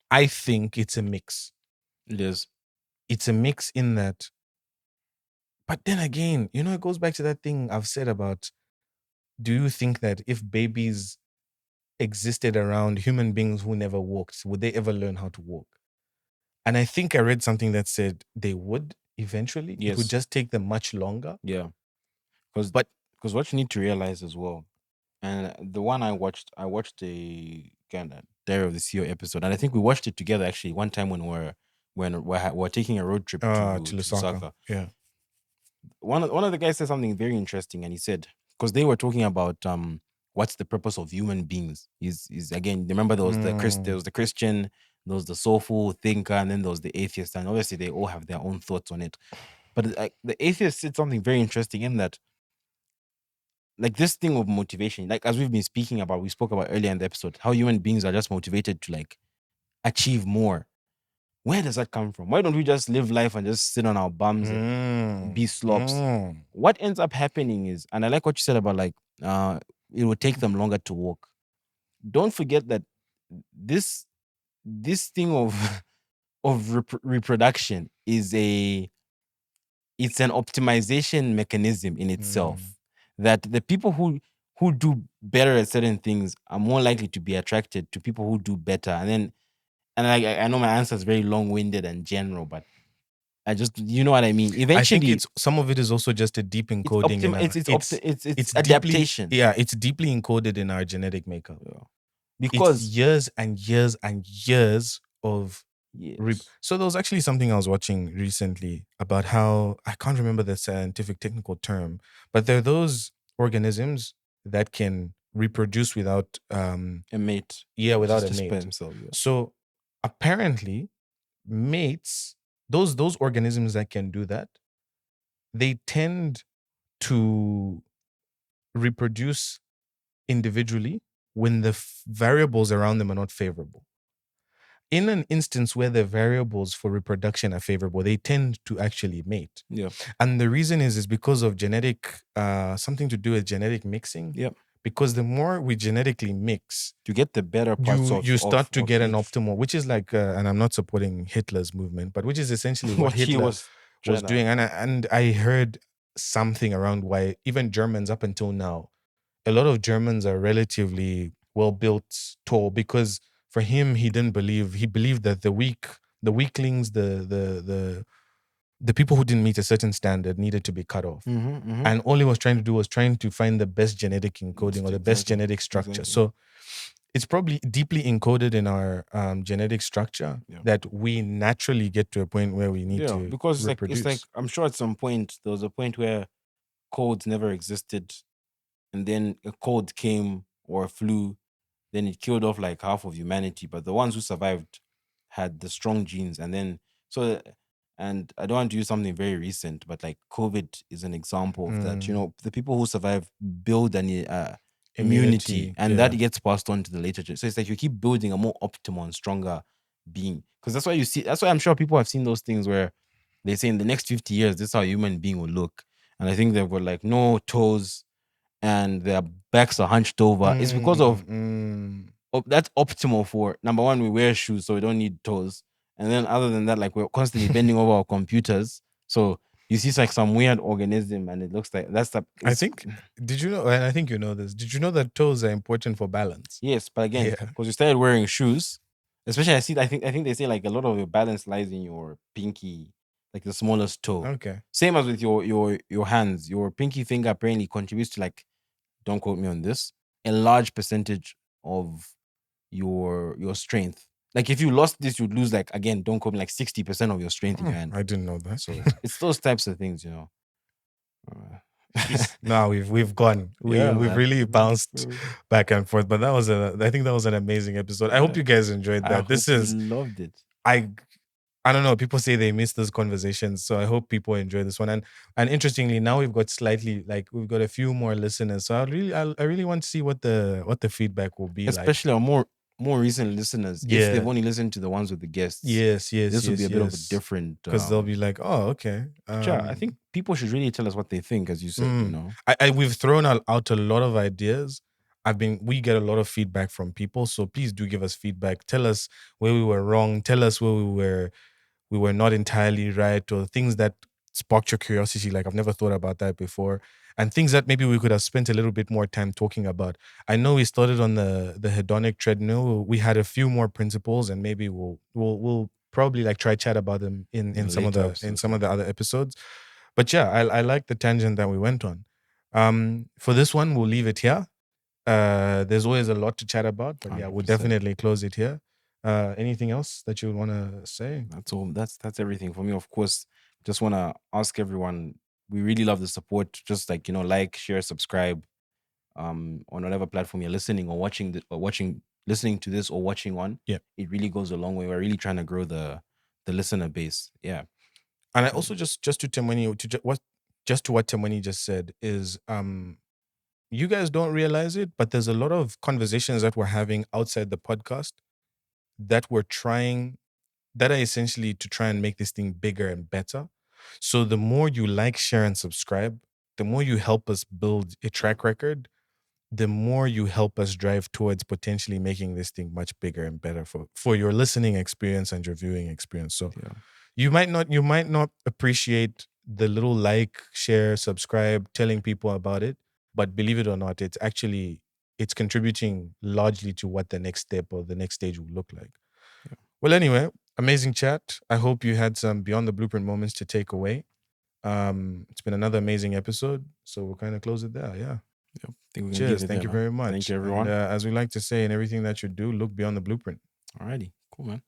I think it's a mix. It is. It's a mix in that. But then again, it goes back to that thing I've said about, do you think that if babies existed around human beings who never walked, would they ever learn how to walk? And I think I read something that said they would eventually. It would Yes. just take them much longer. Yeah. Because But what you need to realize as well, and the one I watched the kind of Diary of the CEO episode, and I think we watched it together actually one time when we're taking a road trip to to Lusaka. Lusaka. Yeah. One of the guys said something very interesting, and he said, because they were talking about what's the purpose of human beings, is again, remember there was there was the Christian, there was the soulful thinker, and then there was the atheist, and obviously they all have their own thoughts on it. But the atheist said something very interesting in that, like this thing of motivation, like as we've been speaking about, we spoke about earlier in the episode, how human beings are just motivated to like achieve more. Where does that come from? Why don't we just live life and just sit on our bums and be slobs? What ends up happening is, and I like what you said about like it will take them longer to walk. Don't forget that this thing of reproduction is it's an optimization mechanism in itself, that the people who do better at certain things are more likely to be attracted to people who do better. And I know my answer is very long-winded and general, but I just, you know what I mean. I think Eventually, it's some of it is also just a deep it's encoding in our it's deeply, adaptation. yeah, it's deeply encoded in our genetic makeup. Yeah. It's Because years and years and years of yes, so there was actually something I was watching recently about how, I can't remember the scientific technical term, but there are those organisms that can reproduce without a mate, without a just by mate. himself. Yeah. So apparently mates, those organisms that can do that, they tend to reproduce individually when the variables around them are not favorable. In an instance where the variables for reproduction are favorable, they tend to actually mate. Yeah. And the reason is because of genetic, something to do with genetic mixing. Yep. because the more we genetically mix, to get the better parts you start to of get an each. optimal, which is like, and I'm not supporting Hitler's movement, but which is essentially what What he Hitler was was trying to. doing. And I heard something around why even Germans up until now, a lot of Germans are relatively well built, tall, because for him, he believed that the weaklings, the people who didn't meet a certain standard needed to be cut off. And all he was trying to do was trying to find the best genetic encoding or the best Exactly. genetic structure. Exactly. So it's probably deeply encoded in our genetic structure Yeah. that we naturally get to a point where we need Yeah, to because it's like reproduce. I'm sure at some point there was a point where codes never existed, and then a cold came or a flu, then it killed off like half of humanity. But the ones who survived had the strong genes, and then so. And I don't want to use something very recent, but like COVID is an example of that. You know, the people who survive build an immunity, Immunity, and that yeah. gets passed on to the later. So it's like you keep building a more optimal and stronger being, because that's why you see. That's why I'm sure people have seen those things where they say in the next 50 years, this is how a human being will look. And I think they've got like no toes and their backs are hunched over. It's because of that's optimal for number one, we wear shoes, so we don't need toes. And then other than that, like we're constantly bending over our computers. So you see it's like some weird organism and it looks like that's the I it's think, did you know, and I think you know this, did you know that toes are important for balance? yes, but again, Yeah. because you started wearing shoes, especially I think they say like a lot of your balance lies in your pinky, like the smallest toe. Okay. Same as with your hands. Your pinky finger apparently contributes to like, don't quote me on this, a large percentage of your strength. Like if you lost this, you'd lose like, again, don't quote me, like 60% of your strength in your hand. I didn't know that. So it's those types of things, you know. Jeez. No, we've gone. Yeah, We've man. really bounced back and forth. But I think that was an amazing episode. I hope Yeah, you guys enjoyed I that. hope This you is loved it. I I don't know. People say they miss those conversations, so I hope people enjoy this one. And interestingly, now we've got slightly, like, we've got a few more listeners. So I really want to see what the feedback will be like. Especially our more recent listeners. If they've Yeah. only listened to the ones with the guests, Yes. Yes. this would be Yes. a bit of a Yes. different Because they'll be like, oh, okay. yeah, I think people should really tell us what they think, as you said, you know. We've thrown out a lot of ideas. We get a lot of feedback from people, so please do give us feedback. Tell us where we were wrong. Tell us where we were not entirely right, or things that sparked your curiosity. Like, I've never thought about that before, and things that maybe we could have spent a little bit more time talking about. I know we started on the hedonic treadmill. We had a few more principles, and maybe we'll probably like try chat about them in some of Later the episodes. other episodes. But yeah, I like the tangent that we went on. For this one, we'll leave it here. There's always a lot to chat about, but yeah, we'll 100%. definitely close it here. Anything else that you would want to say? That's all. That's everything for me. Of course, just want to ask everyone. We really love the support. Just like, you know, like, share, subscribe, on whatever platform you're listening or watching listening to this or watching on. Yeah. It really goes a long way. We're really trying to grow the listener base. Yeah. And I So also just to Temani just to what Temani just said is, you guys don't realize it, but there's a lot of conversations that we're having outside the podcast that we're trying that are essentially to try and make this thing bigger and better. So the more you like, share, and subscribe, the more you help us build a track record, the more you help us drive towards potentially making this thing much bigger and better for your listening experience and your viewing experience. So yeah. you might not appreciate the little like, share, subscribe, telling people about it, but believe it or not, it's contributing largely to what the next step or the next stage will look like. Yeah. Well, anyway, amazing chat. I hope you had some beyond the blueprint moments to take away. It's been another amazing episode, so we'll kind of close it there. Yeah. Yeah. I think we can leave Cheers. it Thank there, you man. very Thank much. you, And everyone. as we like to say in everything that you do, look beyond the blueprint. Alrighty. Cool, man.